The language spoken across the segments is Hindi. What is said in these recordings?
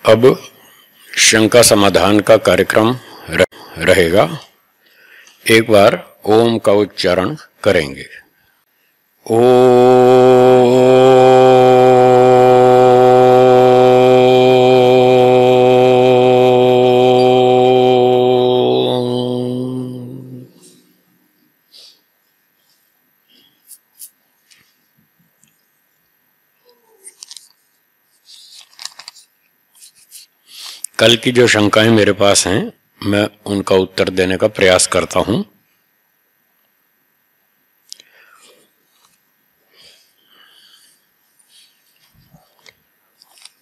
अब शंका समाधान का कार्यक्रम रहेगा। एक बार ओम का उच्चारण करेंगे। कल की जो शंकाएं मेरे पास हैं मैं उनका उत्तर देने का प्रयास करता हूं।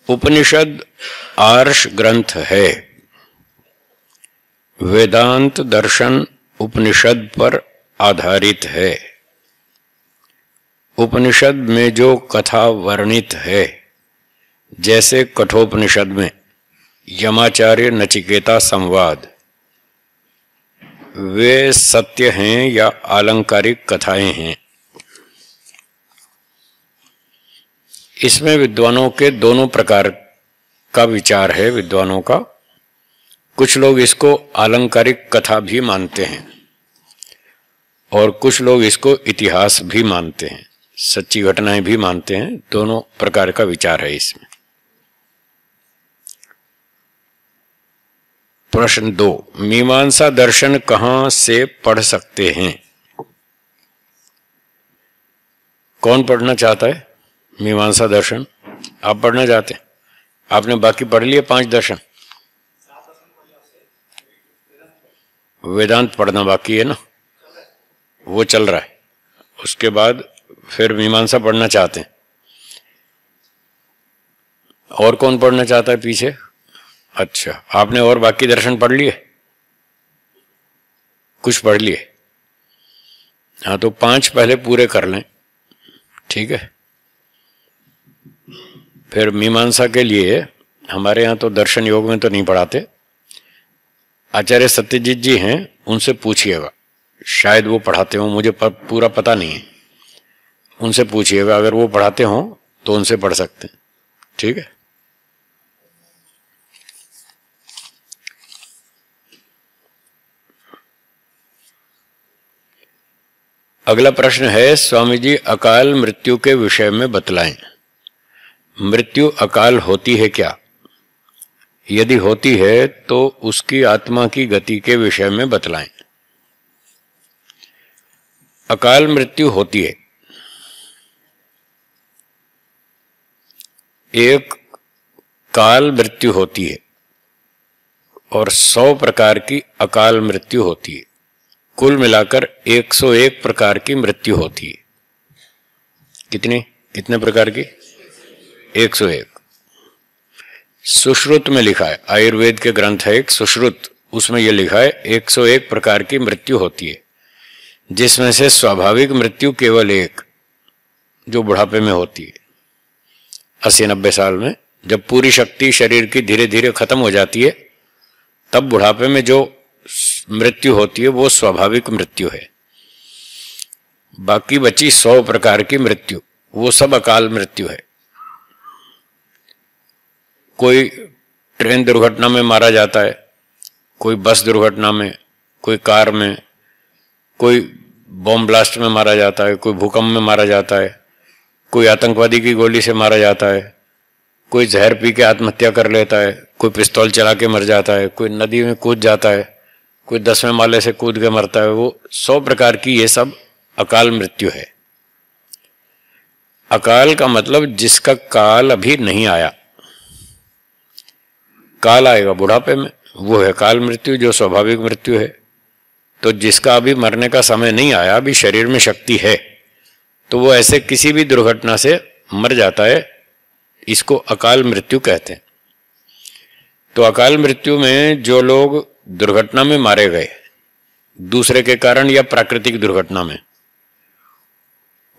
उपनिषद आर्ष ग्रंथ है। वेदांत दर्शन उपनिषद पर आधारित है। उपनिषद में जो कथा वर्णित है, जैसे कठोपनिषद में यमाचार्य नचिकेता संवाद, वे सत्य हैं या आलंकारिक कथाएं हैं। इसमें विद्वानों के दोनों प्रकार का विचार है। विद्वानों का कुछ लोग इसको आलंकारिक कथा भी मानते हैं और कुछ लोग इसको इतिहास भी मानते हैं, सच्ची घटनाएं भी मानते हैं। दोनों प्रकार का विचार है इसमें। प्रश्न 2, मीमांसा दर्शन कहां से पढ़ सकते हैं? कौन पढ़ना चाहता है मीमांसा दर्शन? आप पढ़ना चाहते हैं? आपने बाकी पढ़ लिए 5 दर्शन? वेदांत पढ़ना बाकी है ना, वो चल रहा है। उसके बाद फिर मीमांसा पढ़ना चाहते हैं। और कौन पढ़ना चाहता है पीछे? अच्छा, आपने और बाकी दर्शन पढ़ लिए? कुछ पढ़ लिए? हाँ, तो 5 पहले पूरे कर लें, ठीक है। फिर मीमांसा के लिए हमारे यहाँ तो दर्शन योग में तो नहीं पढ़ाते। आचार्य सत्यजीत जी हैं, उनसे पूछिएगा, शायद वो पढ़ाते हो, मुझे पूरा पता नहीं है। उनसे पूछिएगा, अगर वो पढ़ाते हो तो उनसे पढ़ सकते हैं, ठीक है। अगला प्रश्न है, स्वामी जी अकाल मृत्यु के विषय में बतलाएं। मृत्यु अकाल होती है क्या? यदि होती है तो उसकी आत्मा की गति के विषय में बतलाएं। अकाल मृत्यु होती है। एक काल मृत्यु होती है और 100 प्रकार की अकाल मृत्यु होती है। कुल मिलाकर 101 प्रकार की मृत्यु होती है। कितने प्रकार की? 101। सुश्रुत में लिखा है, आयुर्वेद के ग्रंथ है एक सुश्रुत, उसमें यह लिखा है 101 प्रकार की मृत्यु होती है, जिसमें से स्वाभाविक मृत्यु केवल एक, जो बुढ़ापे में होती है। 80-90 साल में जब पूरी शक्ति शरीर की धीरे धीरे खत्म हो जाती है, तब बुढ़ापे में जो मृत्यु होती है वो स्वाभाविक मृत्यु है। बाकी बची 100 प्रकार की मृत्यु, वो सब अकाल मृत्यु है। कोई ट्रेन दुर्घटना में मारा जाता है, कोई बस दुर्घटना में, कोई कार में, कोई बॉम्ब ब्लास्ट में मारा जाता है, कोई भूकंप में मारा जाता है, कोई आतंकवादी की गोली से मारा जाता है, कोई जहर पी के आत्महत्या कर लेता है, कोई पिस्तौल चला के मर जाता है, कोई नदी में कूद जाता है, कोई 10वें माले से कूद के मरता है। वो 100 प्रकार की ये सब अकाल मृत्यु है। अकाल का मतलब जिसका काल अभी नहीं आया। काल आएगा बुढ़ापे में, वो है काल मृत्यु, जो स्वाभाविक मृत्यु है। तो जिसका अभी मरने का समय नहीं आया, अभी शरीर में शक्ति है, तो वो ऐसे किसी भी दुर्घटना से मर जाता है, इसको अकाल मृत्यु कहते हैं। तो अकाल मृत्यु में जो लोग दुर्घटना में मारे गए, दूसरे के कारण या प्राकृतिक दुर्घटना में,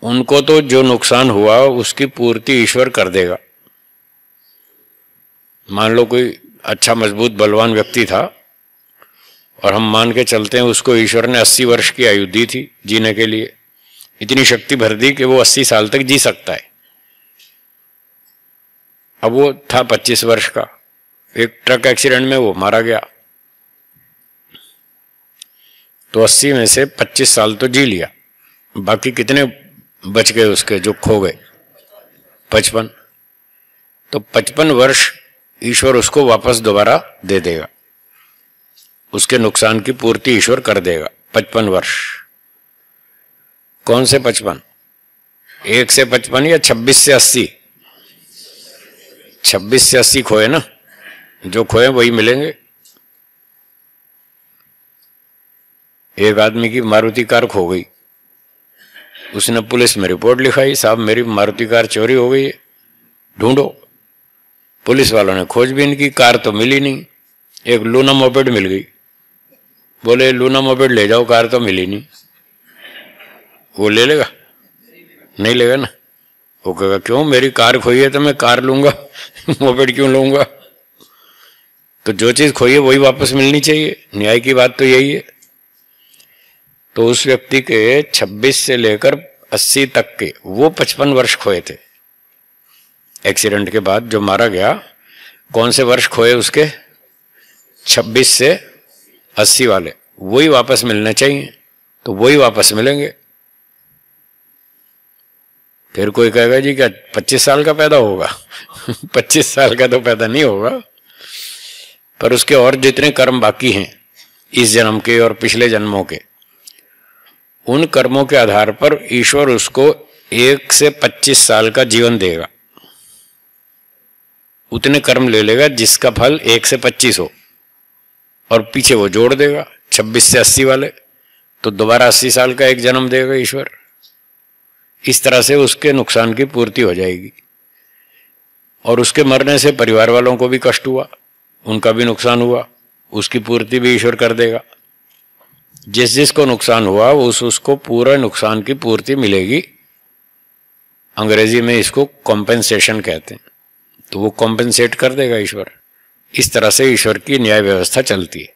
उनको तो जो नुकसान हुआ उसकी पूर्ति ईश्वर कर देगा। मान लो कोई अच्छा मजबूत बलवान व्यक्ति था और हम मान के चलते हैं उसको ईश्वर ने 80 वर्ष की आयु दी थी जीने के लिए, इतनी शक्ति भर दी कि वो 80 साल तक जी सकता है। अब वो था 25 वर्ष का, एक ट्रक एक्सीडेंट में वो मारा गया, तो 80 में से 25 साल तो जी लिया, बाकी कितने बच गए उसके जो खो गए? 55। तो 55 वर्ष ईश्वर उसको वापस दोबारा दे देगा, उसके नुकसान की पूर्ति ईश्वर कर देगा। 55 वर्ष। कौन से 55? 1 से 55 या 26 से 80? 26 से 80 खोए ना, जो खोए वही मिलेंगे। एक आदमी की मारुति कार खो गई, उसने पुलिस में रिपोर्ट लिखाई, साहब मेरी मारुति कार चोरी हो गई है, ढूंढो। पुलिस वालों ने खोजबीन की, कार तो मिली नहीं। एक लूना मोपेड मिल गई, बोले लूना मोपेड ले जाओ, कार तो मिली नहीं। वो ले लेगा? नहीं लेगा ना। वो कहेगा क्यों, मेरी कार खोई है तो मैं कार लूंगा, मोपेड क्यों लूंगा? तो जो चीज खोई है वही वापस मिलनी चाहिए, न्याय की बात तो यही है। तो उस व्यक्ति के 26 से लेकर 80 तक के वो 55 वर्ष खोए थे। एक्सीडेंट के बाद जो मारा गया, कौन से वर्ष खोए उसके? 26 से 80 वाले, वही वापस मिलने चाहिए, तो वही वापस मिलेंगे। फिर कोई कहेगा जी क्या 25 साल का पैदा होगा? 25 साल का तो पैदा नहीं होगा, पर उसके और जितने कर्म बाकी हैं इस जन्म के और पिछले जन्मों के, उन कर्मों के आधार पर ईश्वर उसको 1 से 25 साल का जीवन देगा। उतने कर्म ले लेगा जिसका फल 1 से 25 हो, और पीछे वो जोड़ देगा 26 से 80 वाले, तो दोबारा 80 साल का एक जन्म देगा ईश्वर। इस तरह से उसके नुकसान की पूर्ति हो जाएगी। और उसके मरने से परिवार वालों को भी कष्ट हुआ, उनका भी नुकसान हुआ, उसकी पूर्ति भी ईश्वर कर देगा। जिस जिसको नुकसान हुआ उसको पूरा नुकसान की पूर्ति मिलेगी। अंग्रेजी में इसको कॉम्पेंसेशन कहते हैं, तो वो कॉम्पेंसेट कर देगा ईश्वर। इस तरह से ईश्वर की न्याय व्यवस्था चलती है।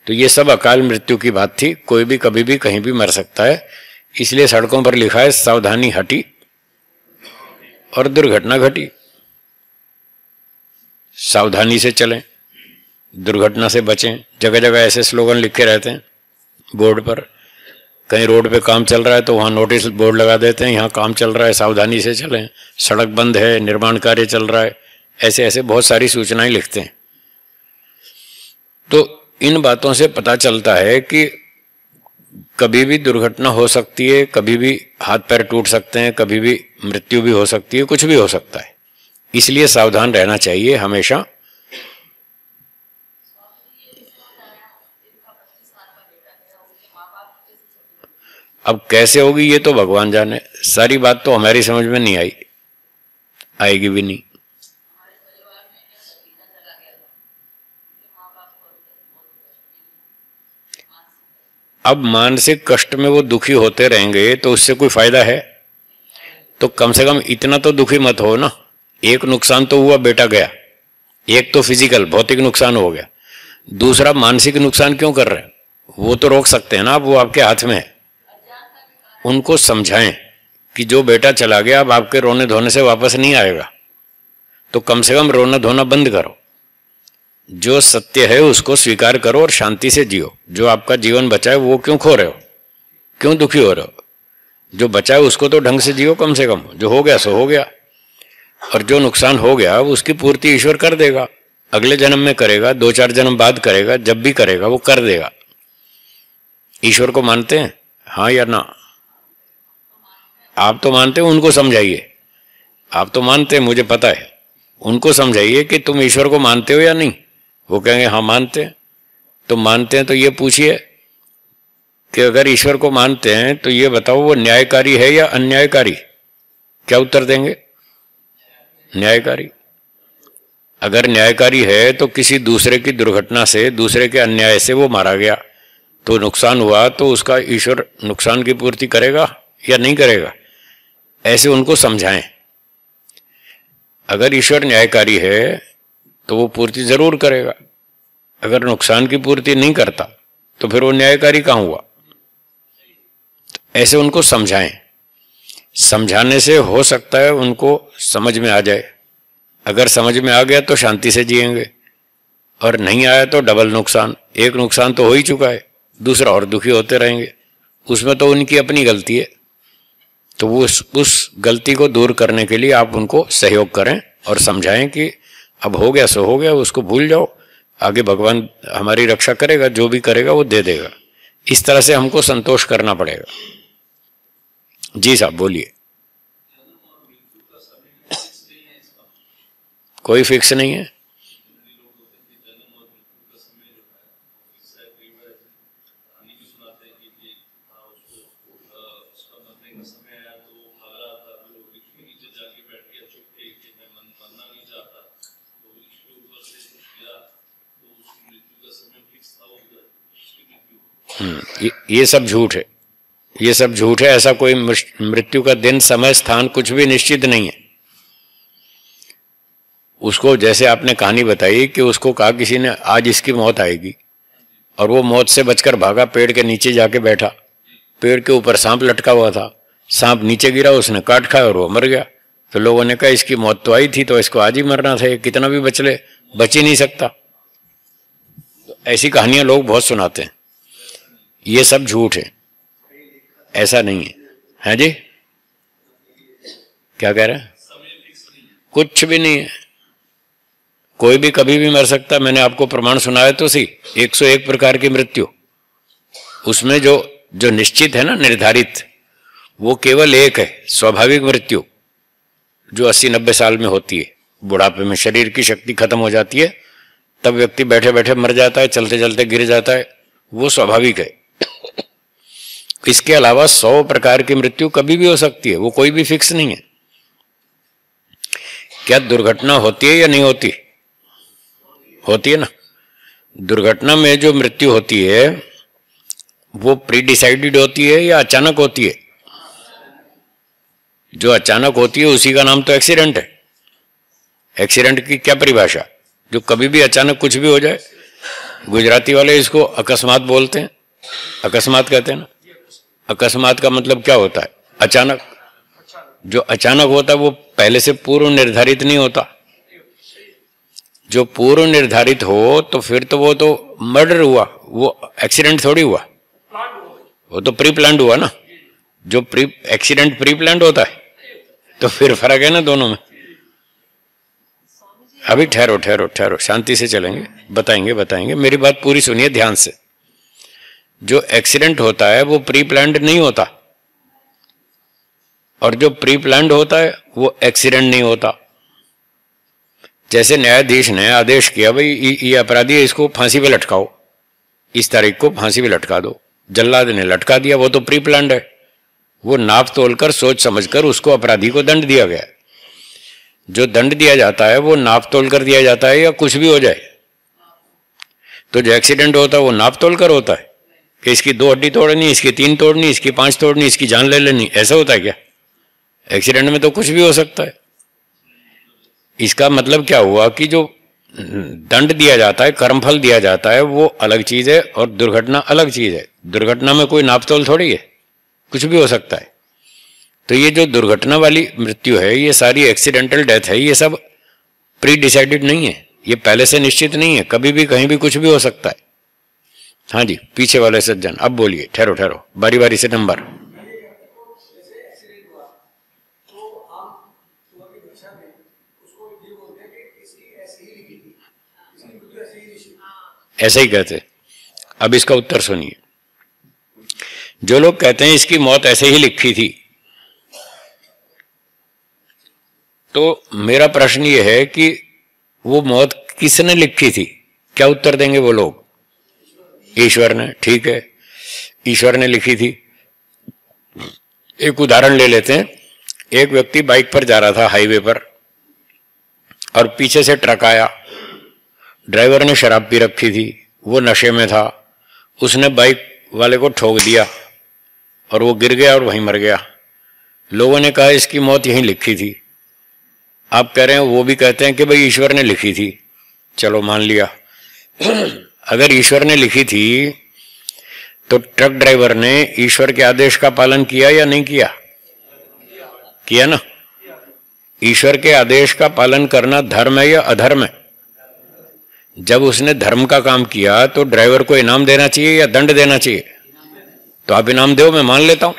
तो ये सब अकाल मृत्यु की बात थी, कोई भी कभी भी कहीं भी मर सकता है, इसलिए सड़कों पर लिखा है सावधानी हटी और दुर्घटना घटी। सावधानी से चलें, दुर्घटना से बचें। जगह जगह ऐसे स्लोगन लिखे रहते हैं बोर्ड पर। कहीं रोड पे काम चल रहा है तो वहां नोटिस बोर्ड लगा देते हैं, यहाँ काम चल रहा है सावधानी से चलें, सड़क बंद है, निर्माण कार्य चल रहा है, ऐसे ऐसे बहुत सारी सूचनाएं लिखते हैं। तो इन बातों से पता चलता है कि कभी भी दुर्घटना हो सकती है, कभी भी हाथ पैर टूट सकते हैं, कभी भी मृत्यु भी हो सकती है, कुछ भी हो सकता है। इसलिए सावधान रहना चाहिए हमेशा। अब कैसे होगी ये तो भगवान जाने, सारी बात तो हमारी समझ में नहीं आई, आएगी भी नहीं। अब मानसिक कष्ट में वो दुखी होते रहेंगे तो उससे कोई फायदा है? तो कम से कम इतना तो दुखी मत हो ना। एक नुकसान तो हुआ, बेटा गया, एक तो फिजिकल भौतिक नुकसान हो गया, दूसरा मानसिक नुकसान क्यों कर रहे हैं? वो तो रोक सकते हैं ना आप, वो आपके हाथ में है। उनको समझाएं कि जो बेटा चला गया अब आपके रोने धोने से वापस नहीं आएगा, तो कम से कम रोना धोना बंद करो। जो सत्य है उसको स्वीकार करो और शांति से जियो। जो आपका जीवन बचा है वो क्यों खो रहे हो, क्यों दुखी हो रहे हो? जो बचा है उसको तो ढंग से जियो कम से कम। जो हो गया सो हो गया, और जो नुकसान हो गया उसकी पूर्ति ईश्वर कर देगा। अगले जन्म में करेगा, 2-4 जन्म बाद करेगा, जब भी करेगा वो कर देगा। ईश्वर को मानते हैं, हाँ या ना? आप तो मानते हो, उनको समझाइए। आप तो मानते हैं, मुझे पता है, उनको समझाइए कि तुम ईश्वर को मानते हो या नहीं। वो कहेंगे हाँ मानते हैं। तो मानते हैं तो ये पूछिए कि अगर ईश्वर को मानते हैं तो ये बताओ वो न्यायकारी है या अन्यायकारी? क्या उत्तर देंगे? न्यायकारी। अगर न्यायकारी है तो किसी दूसरे की दुर्घटना से, दूसरे के अन्याय से वो मारा गया, तो नुकसान हुआ, तो उसका ईश्वर नुकसान की पूर्ति करेगा या नहीं करेगा? ऐसे उनको समझाएं। अगर ईश्वर न्यायकारी है तो वो पूर्ति जरूर करेगा। अगर नुकसान की पूर्ति नहीं करता तो फिर वो न्यायकारी कहां हुआ? तो ऐसे उनको समझाएं। समझाने से हो सकता है उनको समझ में आ जाए। अगर समझ में आ गया तो शांति से जिएंगे, और नहीं आया तो डबल नुकसान। एक नुकसान तो हो ही चुका है, दूसरा और दुखी होते रहेंगे। उसमें तो उनकी अपनी गलती है, तो वो उस गलती को दूर करने के लिए आप उनको सहयोग करें और समझाएं कि अब हो गया सो हो गया, उसको भूल जाओ, आगे भगवान हमारी रक्षा करेगा, जो भी करेगा वो दे देगा। इस तरह से हमको संतोष करना पड़ेगा। जी साहब बोलिए। कोई फिक्स नहीं है। ये सब झूठ है, ये सब झूठ है। ऐसा कोई मृत्यु का दिन, समय, स्थान कुछ भी निश्चित नहीं है। उसको जैसे आपने कहानी बताई कि उसको कहा किसी ने आज इसकी मौत आएगी, और वो मौत से बचकर भागा, पेड़ के नीचे जाके बैठा। पेड़ के ऊपर सांप लटका हुआ था, सांप नीचे गिरा, उसने काट खाया और वो मर गया। तो लोगों ने कहा इसकी मौत तो आई थी, तो इसको आज ही मरना था, कितना भी बच ले, बच ही नहीं सकता। तो ऐसी कहानियां लोग बहुत सुनाते हैं। ये सब झूठ है, ऐसा नहीं है। हैं जी, क्या कह रहे हैं? कुछ भी नहीं है, कोई भी कभी भी मर सकता। मैंने आपको प्रमाण सुनाया तो सी 101 प्रकार की मृत्यु, उसमें जो निश्चित है ना, निर्धारित, वो केवल एक है, स्वाभाविक मृत्यु, जो 80-90 साल में होती है। बुढ़ापे में शरीर की शक्ति खत्म हो जाती है, तब व्यक्ति बैठे बैठे मर जाता है, चलते चलते गिर जाता है, वो स्वाभाविक है। इसके अलावा 100 प्रकार की मृत्यु कभी भी हो सकती है, वो कोई भी फिक्स नहीं है। क्या दुर्घटना होती है या नहीं होती? होती है ना। दुर्घटना में जो मृत्यु होती है वो प्री डिसाइडेड होती है या अचानक होती है? जो अचानक होती है उसी का नाम तो एक्सीडेंट है। एक्सीडेंट की क्या परिभाषा? जो कभी भी अचानक कुछ भी हो जाए। गुजराती वाले इसको अकस्मात बोलते हैं, अकस्मात कहते हैं ना। अकस्मात का मतलब क्या होता है? अचानक। जो अचानक होता है वो पहले से पूर्व निर्धारित नहीं होता। जो पूर्व निर्धारित हो तो फिर तो वो तो मर्डर हुआ, वो एक्सीडेंट थोड़ी हुआ, वो तो प्री प्लान्ड हुआ ना। जो एक्सीडेंट प्री प्लान्ड होता है, तो फिर फर्क है ना दोनों में। अभी ठहरो ठहरो ठहरो, शांति से चलेंगे, बताएंगे। मेरी बात पूरी सुनिए ध्यान से। जो एक्सीडेंट होता है वो प्री प्लान्ड नहीं होता, और जो प्री प्लान्ड होता है वो एक्सीडेंट नहीं होता। जैसे न्यायाधीश ने आदेश किया, भाई ये अपराधी है, इसको फांसी पे लटकाओ, इस तारीख को फांसी पे लटका दो, जल्लाद ने लटका दिया, वो तो प्री प्लान्ड है। वो नाप तोलकर सोच समझकर उसको अपराधी को दंड दिया गया। जो दंड दिया जाता है वो नाप तोल कर दिया जाता है या कुछ भी हो जाए। तो जो एक्सीडेंट होता है वो नाप तोल कर होता है कि इसकी 2 हड्डी तोड़नी, इसकी 3 तोड़नी, इसकी 5 तोड़नी, इसकी जान ले लेनी, ऐसा होता है क्या? एक्सीडेंट में तो कुछ भी हो सकता है। इसका मतलब क्या हुआ कि जो दंड दिया जाता है, कर्मफल दिया जाता है, वो अलग चीज है और दुर्घटना अलग चीज है। दुर्घटना में कोई नापतोल थोड़ी है, कुछ भी हो सकता है। तो ये जो दुर्घटना वाली मृत्यु है, ये सारी एक्सीडेंटल डेथ है, ये सब प्री डिसाइडेड नहीं है, ये पहले से निश्चित नहीं है, कभी भी कहीं भी कुछ भी हो सकता है। हाँ जी, पीछे वाले सज्जन अब बोलिए, ठहरो, बारी बारी से नंबर। ऐसे ही कहते। अब इसका उत्तर सुनिए। जो लोग कहते हैं इसकी मौत ऐसे ही लिखी थी, तो मेरा प्रश्न ये है कि वो मौत किसने लिखी थी? क्या उत्तर देंगे वो लोग? ईश्वर ने। ठीक है, ईश्वर ने लिखी थी। एक उदाहरण ले लेते हैं। एक व्यक्ति बाइक पर जा रहा था हाईवे पर, और पीछे से ट्रक आया। ड्राइवर ने शराब पी रखी थी, वो नशे में था, उसने बाइक वाले को ठोक दिया और वो गिर गया और वहीं मर गया। लोगों ने कहा इसकी मौत यहीं लिखी थी। आप कह रहे हैं, वो भी कहते हैं कि भाई ईश्वर ने लिखी थी। चलो मान लिया। अगर ईश्वर ने लिखी थी तो ट्रक ड्राइवर ने ईश्वर के आदेश का पालन किया या नहीं किया? किया ना। ईश्वर के आदेश का पालन करना धर्म है या अधर्म है? जब उसने धर्म का काम किया तो ड्राइवर को इनाम देना चाहिए या दंड देना चाहिए? तो आप इनाम दो, मैं मान लेता हूं।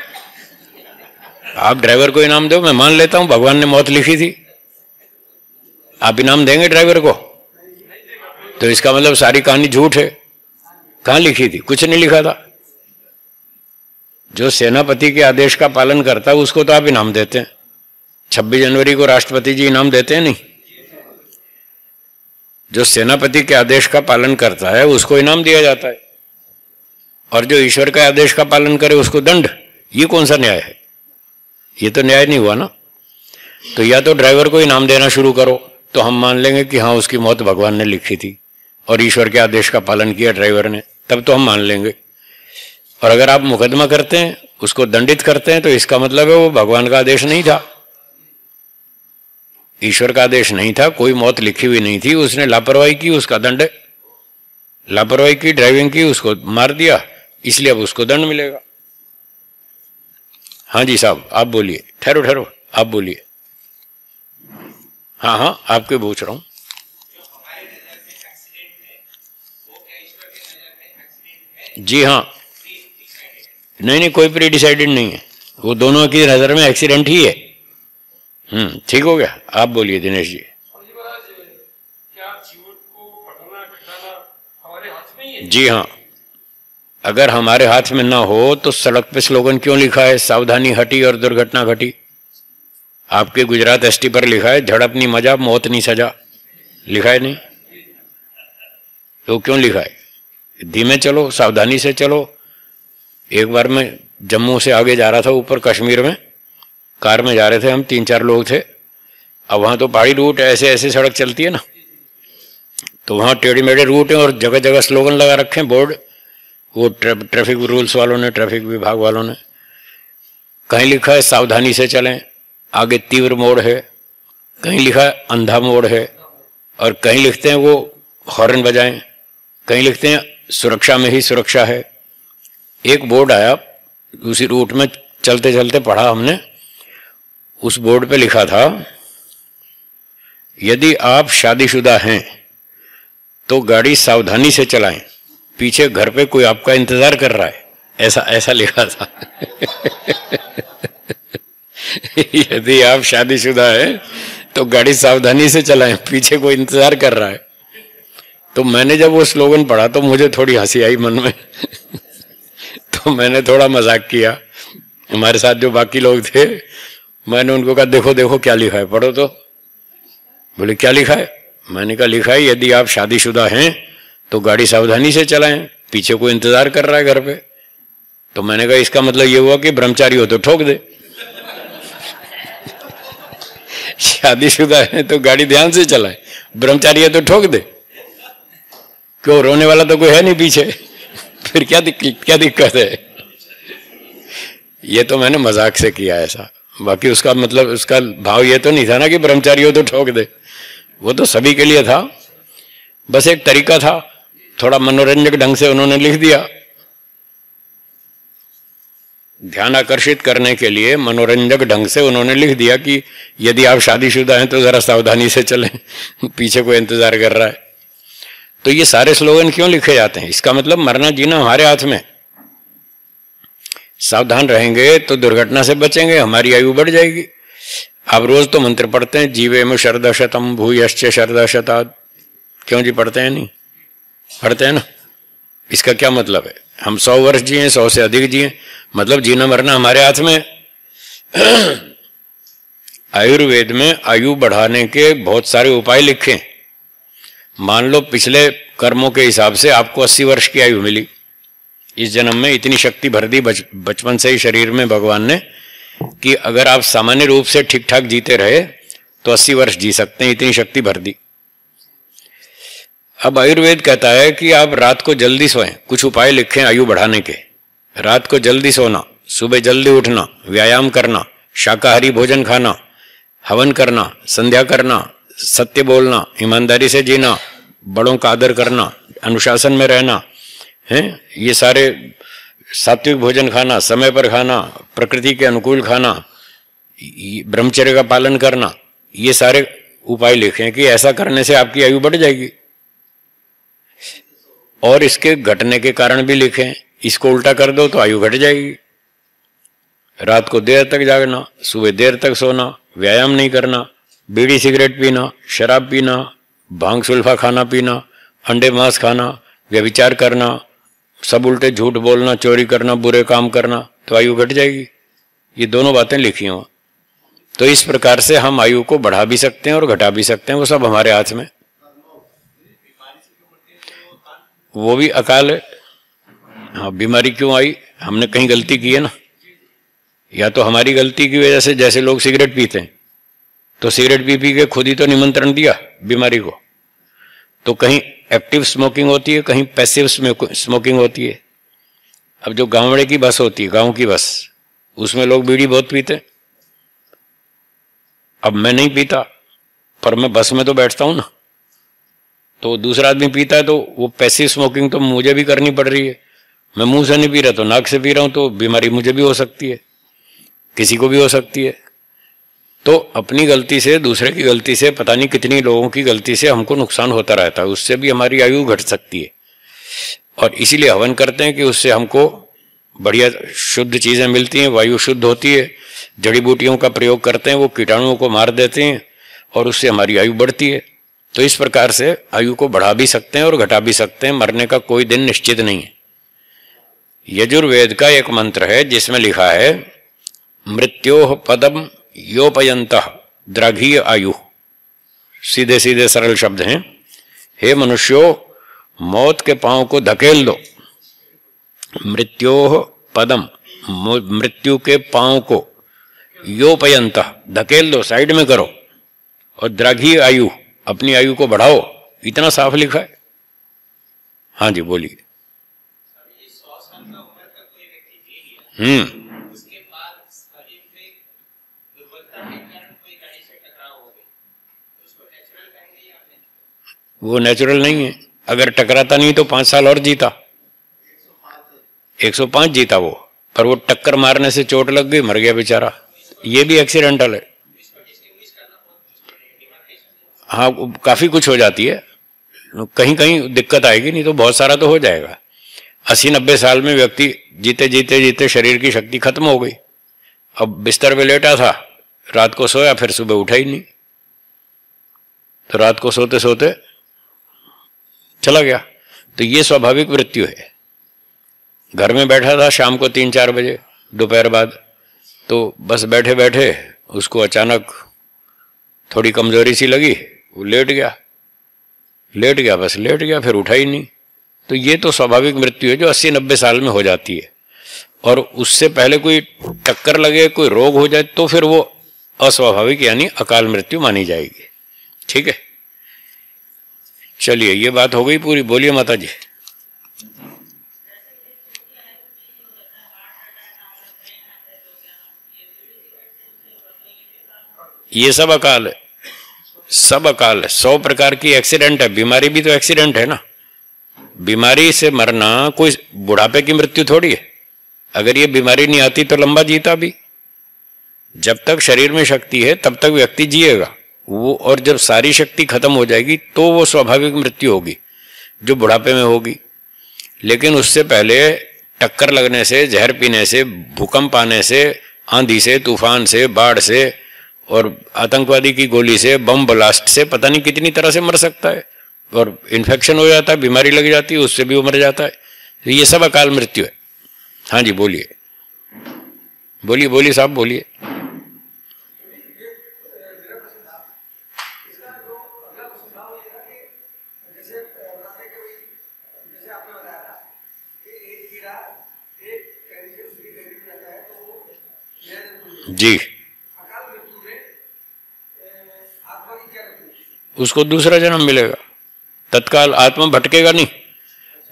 आप ड्राइवर को इनाम दो, मैं मान लेता हूं, भगवान ने मौत लिखी थी। आप इनाम देंगे ड्राइवर को? तो इसका मतलब सारी कहानी झूठ है। कहां लिखी थी? कुछ नहीं लिखा था। जो सेनापति के आदेश का पालन करता है उसको तो आप इनाम देते हैं। 26 जनवरी को राष्ट्रपति जी इनाम देते हैं नहीं? जो सेनापति के आदेश का पालन करता है उसको इनाम दिया जाता है, और जो ईश्वर के आदेश का पालन करे उसको दंड। ये कौन सा न्याय है? ये तो न्याय नहीं हुआ ना। तो या तो ड्राइवर को इनाम देना शुरू करो, तो हम मान लेंगे कि हाँ उसकी मौत भगवान ने लिखी थी और ईश्वर के आदेश का पालन किया ड्राइवर ने, तब तो हम मान लेंगे। और अगर आप मुकदमा करते हैं, उसको दंडित करते हैं, तो इसका मतलब है वो भगवान का आदेश नहीं था, ईश्वर का आदेश नहीं था, कोई मौत लिखी हुई नहीं थी, उसने लापरवाही की, उसका दंड है। लापरवाही की, ड्राइविंग की, उसको मार दिया, इसलिए अब उसको दंड मिलेगा। हाँ जी साहब, आप बोलिए। ठहरो ठहरो, आप बोलिए। हाँ हाँ, आपके पूछ रहा हूं। जी हाँ, नहीं नहीं, कोई प्री डिसाइडेड नहीं है, वो दोनों की नजर में एक्सीडेंट ही है। ठीक हो गया। आप बोलिए दिनेश जी। जी हाँ, अगर हमारे हाथ में ना हो तो सड़क पे स्लोगन क्यों लिखा है, सावधानी हटी और दुर्घटना घटी? आपके गुजरात एसटी पर लिखा है झड़प नहीं मजा, मौत नहीं सजा, लिखा है नहीं? तो क्यों लिखा है? धीमे चलो, सावधानी से चलो। एक बार मैं जम्मू से आगे जा रहा था, ऊपर कश्मीर में, कार में जा रहे थे हम, 3-4 लोग थे। अब वहां तो पहाड़ी रूट, ऐसे ऐसे सड़क चलती है ना, तो वहां टेढ़े मेढ़े रूट है और जगह जगह स्लोगन लगा रखे हैं, बोर्ड, वो ट्रैफिक रूल्स वालों ने, ट्रैफिक विभाग वालों ने। कहीं लिखा है सावधानी से चलें, आगे तीव्र मोड़ है, कहीं लिखा है अंधा मोड़ है, और कहीं लिखते हैं वो हॉर्न बजाएं, कहीं लिखते हैं सुरक्षा में ही सुरक्षा है। एक बोर्ड आया, उसी रूट में चलते चलते पढ़ा हमने, उस बोर्ड पे लिखा था, यदि आप शादीशुदा हैं तो गाड़ी सावधानी से चलाएं, पीछे घर पे कोई आपका इंतजार कर रहा है, ऐसा ऐसा लिखा था। यदि आप शादीशुदा हैं तो गाड़ी सावधानी से चलाएं, पीछे कोई इंतजार कर रहा है। तो मैंने जब वो स्लोगन पढ़ा तो मुझे थोड़ी हंसी आई मन में। तो मैंने थोड़ा मजाक किया, हमारे साथ जो बाकी लोग थे, मैंने उनको कहा देखो देखो क्या लिखा है, पढ़ो तो। बोले क्या लिखा है? मैंने कहा लिखा है यदि आप शादीशुदा हैं तो गाड़ी सावधानी से चलाएं, पीछे कोई इंतजार कर रहा है घर पे। तो मैंने कहा इसका मतलब ये हुआ कि ब्रह्मचारी हो तो ठोक दे, शादीशुदा है तो गाड़ी ध्यान से चलाए, ब्रह्मचारी है तो ठोक दे। क्यों, रोने वाला तो कोई है नहीं पीछे, फिर क्या दिक्कत है? ये तो मैंने मजाक से किया ऐसा, बाकी उसका मतलब, उसका भाव ये तो नहीं था ना कि ब्रह्मचारी हो तो ठोक दे, वो तो सभी के लिए था, बस एक तरीका था, थोड़ा मनोरंजक ढंग से उन्होंने लिख दिया, ध्यान आकर्षित करने के लिए मनोरंजक ढंग से उन्होंने लिख दिया कि यदि आप शादीशुदा हैं तो जरा सावधानी से चलें, पीछे कोई इंतजार कर रहा है। तो ये सारे स्लोगन क्यों लिखे जाते हैं? इसका मतलब मरना जीना हमारे हाथ में। सावधान रहेंगे तो दुर्घटना से बचेंगे, हमारी आयु बढ़ जाएगी। आप रोज तो मंत्र पढ़ते हैं, जीवेम शरदशतम भूयश्च शरदशतात्, क्यों जी पढ़ते हैं? नहीं पढ़ते हैं ना। इसका क्या मतलब है? हम 100 वर्ष जिए, 100 से अधिक जिए, मतलब जीना मरना हमारे हाथ में। आयुर्वेद में आयु बढ़ाने के बहुत सारे उपाय लिखे। मान लो पिछले कर्मों के हिसाब से आपको 80 वर्ष की आयु मिली, इस जन्म में इतनी शक्ति भर दी बचपन से ही शरीर में भगवान ने कि अगर आप सामान्य रूप से ठीक ठाक जीते रहे तो 80 वर्ष जी सकते हैं, इतनी शक्ति भर दी। अब आयुर्वेद कहता है कि आप रात को जल्दी सोएं, कुछ उपाय लिखें आयु बढ़ाने के। रात को जल्दी सोना, सुबह जल्दी उठना, व्यायाम करना, शाकाहारी भोजन खाना, हवन करना, संध्या करना, सत्य बोलना, ईमानदारी से जीना, बड़ों का आदर करना, अनुशासन में रहना है, ये सारे, सात्विक भोजन खाना, समय पर खाना, प्रकृति के अनुकूल खाना, ब्रह्मचर्य का पालन करना, ये सारे उपाय लिखे हैं कि ऐसा करने से आपकी आयु बढ़ जाएगी, और इसके घटने के कारण भी लिखे हैं। इसको उल्टा कर दो तो आयु घट जाएगी। रात को देर तक जागना, सुबह देर तक सोना, व्यायाम नहीं करना, बीड़ी सिगरेट पीना, शराब पीना, भांग सुल्फा खाना पीना, अंडे मांस खाना, व्यभिचार करना, सब उल्टे झूठ बोलना, चोरी करना, बुरे काम करना, तो आयु घट जाएगी। ये दोनों बातें लिखी हों। तो इस प्रकार से हम आयु को बढ़ा भी सकते हैं और घटा भी सकते हैं, वो सब हमारे हाथ में। वो भी अकाल है। हाँ, बीमारी क्यों आई? हमने कहीं गलती की है ना, या तो हमारी गलती की वजह से, जैसे लोग सिगरेट पीते हैं तो सिगरेट पी पी के खुद ही तो निमंत्रण दिया बीमारी को। तो कहीं एक्टिव स्मोकिंग होती है, कहीं पैसिव स्मोकिंग होती है। अब जो गांवड़े की बस होती है, गांव की बस, उसमें लोग बीड़ी बहुत पीते हैं। अब मैं नहीं पीता, पर मैं बस में तो बैठता हूं ना, तो दूसरा आदमी पीता है तो वो पैसिव स्मोकिंग तो मुझे भी करनी पड़ रही है। मैं मुंह से नहीं पी रहा तो नाक से पी रहा हूं, तो बीमारी मुझे भी हो सकती है, किसी को भी हो सकती है। तो अपनी गलती से, दूसरे की गलती से, पता नहीं कितनी लोगों की गलती से हमको नुकसान होता रहता है, उससे भी हमारी आयु घट सकती है। और इसीलिए हवन करते हैं कि उससे हमको बढ़िया शुद्ध चीजें मिलती हैं, वायु शुद्ध होती है। जड़ी बूटियों का प्रयोग करते हैं, वो कीटाणुओं को मार देते हैं और उससे हमारी आयु बढ़ती है। तो इस प्रकार से आयु को बढ़ा भी सकते हैं और घटा भी सकते हैं, मरने का कोई दिन निश्चित नहीं है। यजुर्वेद का एक मंत्र है जिसमें लिखा है, मृत्योः पदम योपयन्तः द्राघीय आयु। सीधे सीधे सरल शब्द हैं। हे मनुष्यों, मौत के पांव को धकेल दो। मृत्योः पदम, मृत्यु के पांव को, योपयन्तः धकेल दो, साइड में करो, और द्राघीय आयु, अपनी आयु को बढ़ाओ। इतना साफ लिखा है। हाँ जी बोलिए। वो नेचुरल नहीं है। अगर टकराता नहीं तो 5 साल और जीता, 105 जीता वो, पर वो टक्कर मारने से चोट लग गई, मर गया बेचारा। ये भी एक्सीडेंटल है। हाँ, काफी कुछ हो जाती है, कहीं कहीं दिक्कत आएगी, नहीं तो बहुत सारा तो हो जाएगा। 80-90 साल में व्यक्ति जीते जीते जीते शरीर की शक्ति खत्म हो गई। अब बिस्तर पे लेटा था, रात को सोया, फिर सुबह उठा ही नहीं, तो रात को सोते सोते चला गया। तो ये स्वाभाविक मृत्यु है। घर में बैठा था शाम को 3-4 बजे दोपहर बाद, तो बस बैठे बैठे उसको अचानक थोड़ी कमजोरी सी लगी, वो लेट गया, बस लेट गया, फिर उठा ही नहीं। तो ये तो स्वाभाविक मृत्यु है जो 80-90 साल में हो जाती है। और उससे पहले कोई टक्कर लगे, कोई रोग हो जाए, तो फिर वो अस्वाभाविक यानी अकाल मृत्यु मानी जाएगी। ठीक है, चलिए ये बात हो गई पूरी। बोलिए माता जी। ये सब अकाल है, सब अकाल है। 100 प्रकार की एक्सीडेंट है। बीमारी भी तो एक्सीडेंट है ना। बीमारी से मरना कोई बुढ़ापे की मृत्यु थोड़ी है। अगर ये बीमारी नहीं आती तो लंबा जीता भी। जब तक शरीर में शक्ति है तब तक व्यक्ति जिएगा वो, और जब सारी शक्ति खत्म हो जाएगी तो वो स्वाभाविक मृत्यु होगी जो बुढ़ापे में होगी। लेकिन उससे पहले टक्कर लगने से, जहर पीने से, भूकंप आने से, आंधी से, तूफान से, बाढ़ से और आतंकवादी की गोली से, बम ब्लास्ट से, पता नहीं कितनी तरह से मर सकता है। और इन्फेक्शन हो जाता है, बीमारी लग जाती है, उससे भी वो मर जाता है। तो ये सब अकाल मृत्यु है। हाँ जी बोलिए, बोलिए बोलिए साहब बोलिए। जी, उसको दूसरा जन्म मिलेगा। तत्काल आत्मा भटकेगा नहीं,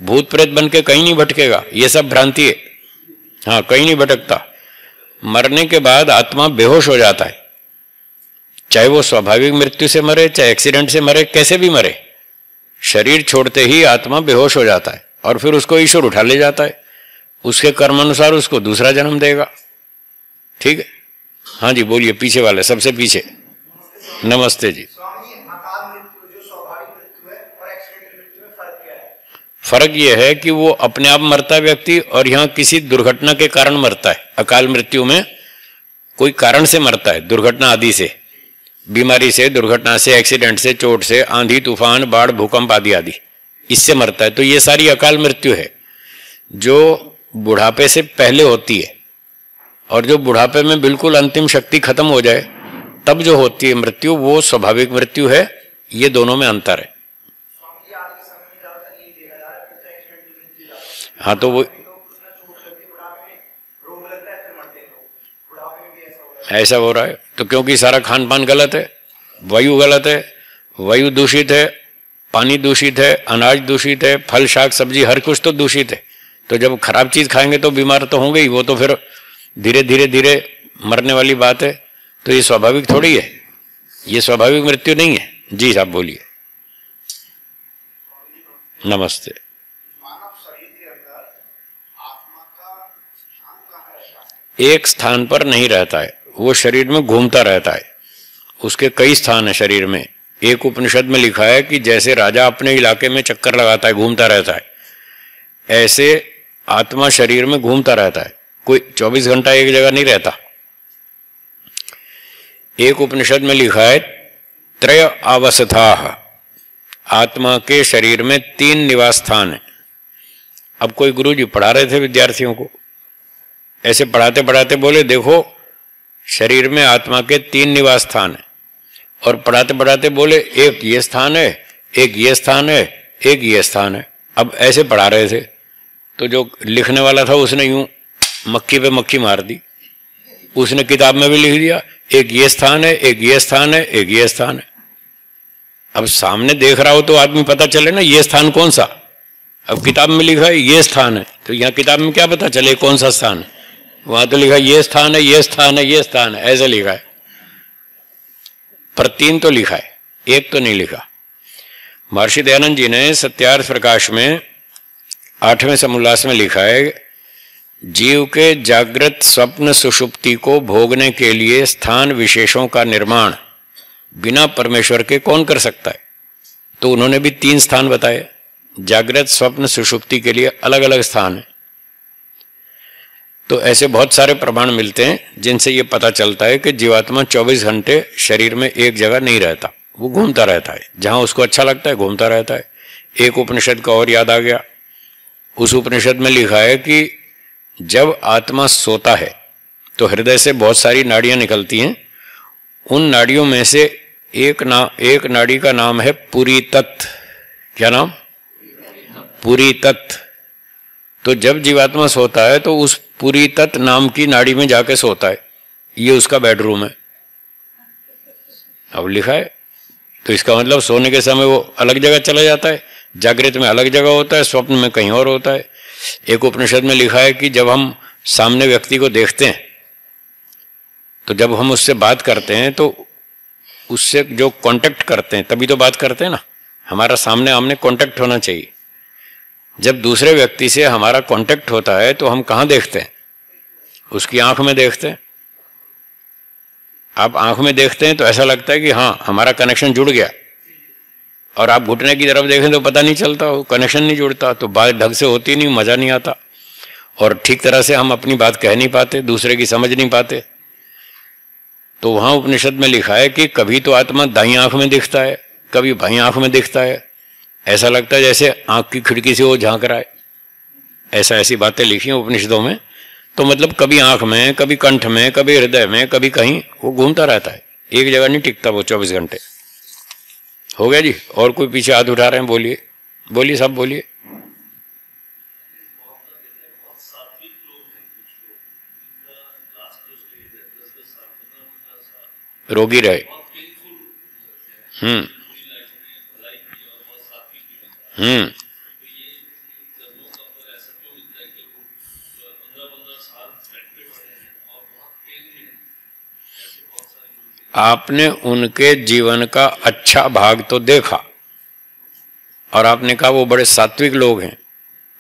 भूत प्रेत बन के कहीं नहीं भटकेगा। ये सब भ्रांति है। हाँ, कहीं नहीं भटकता। मरने के बाद आत्मा बेहोश हो जाता है, चाहे वो स्वाभाविक मृत्यु से मरे, चाहे एक्सीडेंट से मरे, कैसे भी मरे। शरीर छोड़ते ही आत्मा बेहोश हो जाता है और फिर उसको ईश्वर उठा ले जाता है। उसके कर्म अनुसार उसको दूसरा जन्म देगा। ठीक है, हाँ जी बोलिए। पीछे वाले, सबसे पीछे। नमस्ते जी। स्वामी, अकाल मृत्यु जो स्वाभाविक मृत्यु है और एक्सीडेंटल मृत्यु में फर्क क्या है? फर्क यह है कि वो अपने आप मरता है व्यक्ति, और यहाँ किसी दुर्घटना के कारण मरता है। अकाल मृत्यु में कोई कारण से मरता है, दुर्घटना आदि से, बीमारी से, दुर्घटना से, एक्सीडेंट से, चोट से, आंधी तूफान, बाढ़, भूकंप आदि आदि, इससे मरता है। तो ये सारी अकाल मृत्यु है जो बुढ़ापे से पहले होती है, और जो बुढ़ापे में बिल्कुल अंतिम शक्ति खत्म हो जाए तब जो होती है मृत्यु, वो स्वाभाविक मृत्यु है। ये दोनों में अंतर है। हाँ, तो वो ऐसा हो रहा है तो क्योंकि सारा खान पान गलत है, वायु गलत है, वायु दूषित है, पानी दूषित है, अनाज दूषित है, फल शाक सब्जी हर कुछ तो दूषित है। तो जब खराब चीज खाएंगे तो बीमार तो होंगे ही, वो तो फिर धीरे धीरे धीरे मरने वाली बात है। तो ये स्वाभाविक थोड़ी है, ये स्वाभाविक मृत्यु नहीं है। जी साहब बोलिए। नमस्ते। एक स्थान पर नहीं रहता है, वो शरीर में घूमता रहता है। उसके कई स्थान है शरीर में। एक उपनिषद में लिखा है कि जैसे राजा अपने इलाके में चक्कर लगाता है, घूमता रहता है, ऐसे आत्मा शरीर में घूमता रहता है। कोई 24 घंटा एक जगह नहीं रहता। एक उपनिषद में लिखा है त्रय अवस्थाः, आत्मा के शरीर में 3 निवास स्थान है। अब कोई गुरुजी पढ़ा रहे थे विद्यार्थियों को, ऐसे पढ़ाते पढ़ाते बोले देखो शरीर में आत्मा के 3 निवास स्थान है, और पढ़ाते पढ़ाते बोले एक ये स्थान है, एक ये स्थान है, एक ये स्थान है। अब ऐसे पढ़ा रहे थे तो जो लिखने वाला था उसने यूं मक्खी पे मक्खी मार दी। उसने किताब में भी लिख दिया एक ये स्थान है, एक ये स्थान है, एक ये स्थान है। अब सामने देख रहा हो तो आदमी पता चले ना ये स्थान कौन सा। अब किताब में लिखा है ये स्थान है, तो यहाँ किताब में क्या पता चले कौन सा स्थान है। वहां तो लिखा ये स्थान है, ये स्थान है, ये स्थान है, ऐसे लिखा है। पर 3 तो लिखा है, एक तो नहीं लिखा। महर्षि दयानंद जी ने सत्यार्थ प्रकाश में 8वें समुल्लास में लिखा है जीव के जागृत स्वप्न सुषुप्ति को भोगने के लिए स्थान विशेषों का निर्माण बिना परमेश्वर के कौन कर सकता है। तो उन्होंने भी 3 स्थान बताए। जागृत स्वप्न सुषुप्ति के लिए अलग अलग स्थान है। तो ऐसे बहुत सारे प्रमाण मिलते हैं जिनसे ये पता चलता है कि जीवात्मा 24 घंटे शरीर में एक जगह नहीं रहता, वो घूमता रहता है। जहां उसको अच्छा लगता है घूमता रहता है। एक उपनिषद का और याद आ गया। उस उपनिषद में लिखा है कि जब आत्मा सोता है तो हृदय से बहुत सारी नाड़ियां निकलती हैं। उन नाड़ियों में से एक नाड़ी का नाम है पुरीतत। क्या नाम? पुरीतत। तो जब जीवात्मा सोता है तो उस पुरीतत नाम की नाड़ी में जाके सोता है। ये उसका बेडरूम है। अब लिखा है तो इसका मतलब सोने के समय वो अलग जगह चला जाता है, जागृत में अलग जगह होता है, स्वप्न में कहीं और होता है। एक उपनिषद में लिखा है कि जब हम सामने व्यक्ति को देखते हैं तो जब हम उससे बात करते हैं तो उससे जो कांटेक्ट करते हैं तभी तो बात करते हैं ना। हमारा सामने आमने कांटेक्ट होना चाहिए। जब दूसरे व्यक्ति से हमारा कांटेक्ट होता है तो हम कहाँ देखते हैं? उसकी आंख में देखते हैं। आप आंख में देखते हैं तो ऐसा लगता है कि हाँ हमारा कनेक्शन जुड़ गया, और आप घुटने की तरफ देखें तो पता नहीं चलता, वो कनेक्शन नहीं जुड़ता, तो बात ढंग से होती नहीं, मजा नहीं आता, और ठीक तरह से हम अपनी बात कह नहीं पाते, दूसरे की समझ नहीं पाते। तो वहां उपनिषद में लिखा है कि कभी तो आत्मा दाईं आंख में दिखता है, कभी बाईं आंख में दिखता है। ऐसा लगता है जैसे आंख की खिड़की से वो झांक रहा है। ऐसी बातें लिखी हैं उपनिषदों में। तो मतलब कभी आंख में, कभी कंठ में, कभी हृदय में, कभी कहीं वो घूमता रहता है, एक जगह नहीं टिकता वो 24 घंटे। हो गया जी। और कोई पीछे हाथ उठा रहे हैं? बोलिए बोलिए, सब बोलिए। रोगी रहे। आपने उनके जीवन का अच्छा भाग तो देखा, और आपने कहा वो बड़े सात्विक लोग हैं,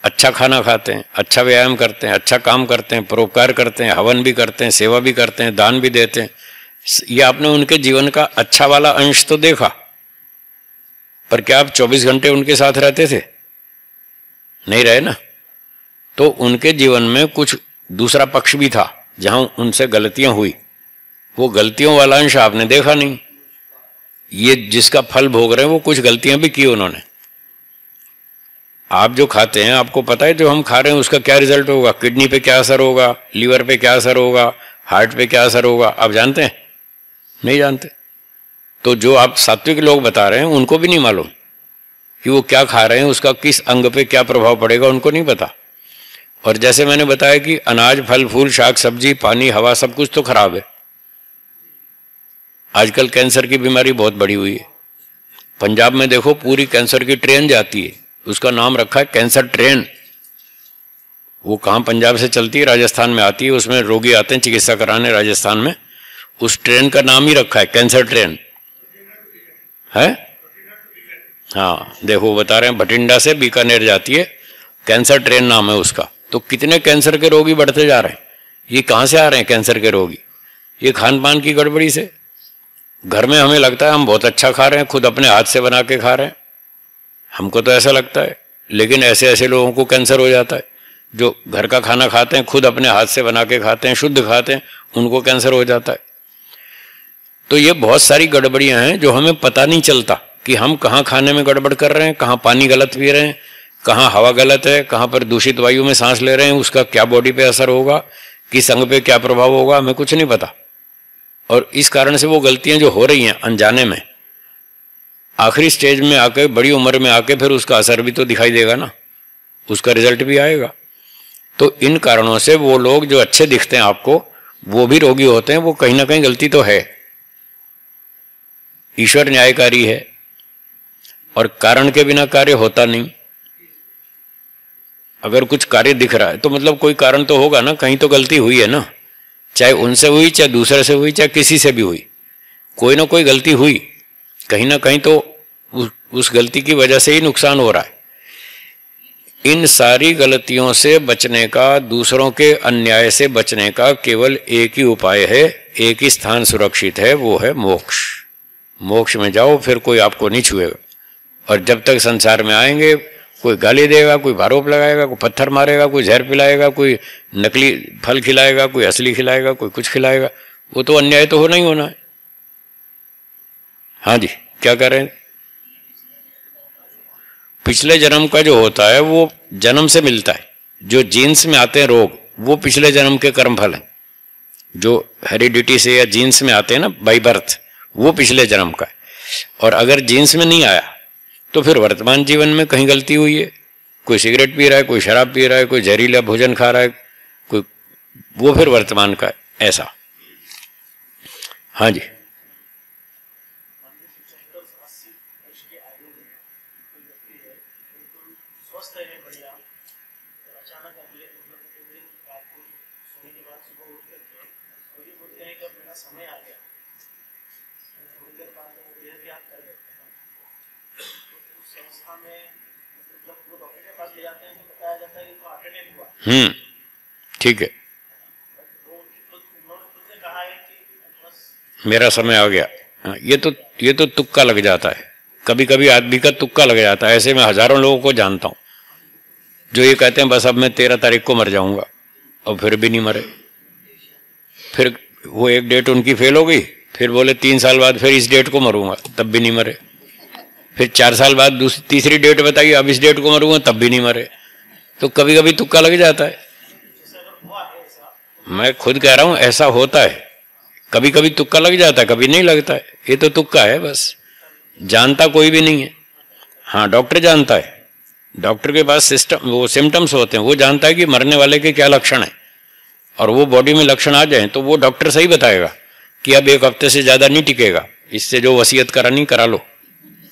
अच्छा खाना खाते हैं, अच्छा व्यायाम करते हैं, अच्छा काम करते हैं, परोपकार करते हैं, हवन भी करते हैं, सेवा भी करते हैं, दान भी देते हैं, ये आपने उनके जीवन का अच्छा वाला अंश तो देखा, पर क्या आप 24 घंटे उनके साथ रहते थे? नहीं रहे ना। तो उनके जीवन में कुछ दूसरा पक्ष भी था जहां उनसे गलतियां हुई, वो गलतियों वाला अंश आपने देखा नहीं। ये जिसका फल भोग रहे हैं वो कुछ गलतियां भी की उन्होंने। आप जो खाते हैं आपको पता है जो हम खा रहे हैं उसका क्या रिजल्ट होगा, किडनी पे क्या असर होगा, लीवर पे क्या असर होगा, हार्ट पे क्या असर होगा, आप जानते हैं? नहीं जानते। तो जो आप सात्विक लोग बता रहे हैं उनको भी नहीं मालूम कि वो क्या खा रहे हैं, उसका किस अंग पे क्या प्रभाव पड़ेगा, उनको नहीं पता। और जैसे मैंने बताया कि अनाज, फल फूल, शाक सब्जी, पानी, हवा, सब कुछ तो खराब है। आजकल कैंसर की बीमारी बहुत बढ़ी हुई है। पंजाब में देखो पूरी कैंसर की ट्रेन जाती है, उसका नाम रखा है कैंसर ट्रेन। वो कहाँ पंजाब से चलती है, राजस्थान में आती है, उसमें रोगी आते हैं चिकित्सा कराने राजस्थान में, उस ट्रेन का नाम ही रखा है कैंसर ट्रेन है। हाँ देखो बता रहे हैं भटिंडा से बीकानेर जाती है, कैंसर ट्रेन नाम है उसका। तो कितने कैंसर के रोगी बढ़ते जा रहे हैं। ये कहाँ से आ रहे हैं कैंसर के रोगी? ये खान पान की गड़बड़ी से। घर में हमें लगता है हम बहुत अच्छा खा रहे हैं, खुद अपने हाथ से बना के खा रहे हैं, हमको तो ऐसा लगता है, लेकिन ऐसे ऐसे लोगों को कैंसर हो जाता है जो घर का खाना खाते हैं, खुद अपने हाथ से बना के खाते हैं, शुद्ध खाते हैं, उनको कैंसर हो जाता है। तो ये बहुत सारी गड़बड़ियां हैं जो हमें पता नहीं चलता कि हम कहाँ खाने में गड़बड़ कर रहे हैं, कहाँ पानी गलत पी रहे हैं, कहाँ हवा गलत है, कहाँ पर दूषित वायु में सांस ले रहे हैं, उसका क्या बॉडी पे असर होगा, किस अंग पे क्या प्रभाव होगा, हमें कुछ नहीं पता। और इस कारण से वो गलतियां जो हो रही हैं अनजाने में, आखिरी स्टेज में आके, बड़ी उम्र में आके फिर उसका असर भी तो दिखाई देगा ना, उसका रिजल्ट भी आएगा। तो इन कारणों से वो लोग जो अच्छे दिखते हैं आपको, वो भी रोगी होते हैं, वो कहीं ना कहीं गलती तो है। ईश्वर न्यायकारी है और कारण के बिना कार्य होता नहीं। अगर कुछ कार्य दिख रहा है तो मतलब कोई कारण तो होगा ना, कहीं तो गलती हुई है ना, चाहे उनसे हुई, चाहे दूसरे से हुई, चाहे किसी से भी हुई, कोई ना कोई गलती हुई, कहीं ना कहीं तो उस गलती की वजह से ही नुकसान हो रहा है। इन सारी गलतियों से बचने का, दूसरों के अन्याय से बचने का केवल एक ही उपाय है, एक ही स्थान सुरक्षित है, वो है मोक्ष। मोक्ष में जाओ, फिर कोई आपको नहीं छुएगा। और जब तक संसार में आएंगे कोई गाली देगा, कोई आरोप लगाएगा, कोई पत्थर मारेगा, कोई जहर पिलाएगा, कोई नकली फल खिलाएगा, कोई असली खिलाएगा, कोई कुछ खिलाएगा, वो तो अन्याय तो होना ही होना है। हाँ जी, क्या कह रहे हैं? पिछले जन्म का जो होता है वो जन्म से मिलता है। जो जीन्स में आते हैं रोग, वो पिछले जन्म के कर्म फल हैं। जो हेरिडिटी से या जीन्स में आते हैं ना, बाई बर्थ, वो पिछले जन्म का है। और अगर जीन्स में नहीं आया तो फिर वर्तमान जीवन में कहीं गलती हुई है, कोई सिगरेट पी रहा है, कोई शराब पी रहा है, कोई जहरीला भोजन खा रहा है, कोई, वो फिर वर्तमान का है, ऐसा। हाँ जी, ठीक है, मेरा समय आ गया। ये तो तुक्का लग जाता है, कभी कभी आदमी का तुक्का लग जाता है। ऐसे मैं हजारों लोगों को जानता हूं जो ये कहते हैं बस अब मैं 13 तारीख को मर जाऊंगा, और फिर भी नहीं मरे। फिर वो एक डेट उनकी फेल हो गई, फिर बोले 3 साल बाद फिर इस डेट को मरूंगा, तब भी नहीं मरे। फिर 4 साल बाद तीसरी डेट बताई, अब इस डेट को मरूंगा, तब भी नहीं मरे। तो कभी कभी तुक्का लग जाता है। मैं खुद कह रहा हूं ऐसा होता है, कभी कभी तुक्का लग जाता है, कभी नहीं लगता है। ये तो तुक्का है, बस जानता कोई भी नहीं है। हाँ, डॉक्टर जानता है, डॉक्टर के पास वो सिम्टम्स होते हैं, वो जानता है कि मरने वाले के क्या लक्षण है, और वो बॉडी में लक्षण आ जाए तो वो डॉक्टर सही बताएगा कि अब 1 हफ्ते से ज्यादा नहीं टिकेगा, इससे जो वसीयत करानी करा लो,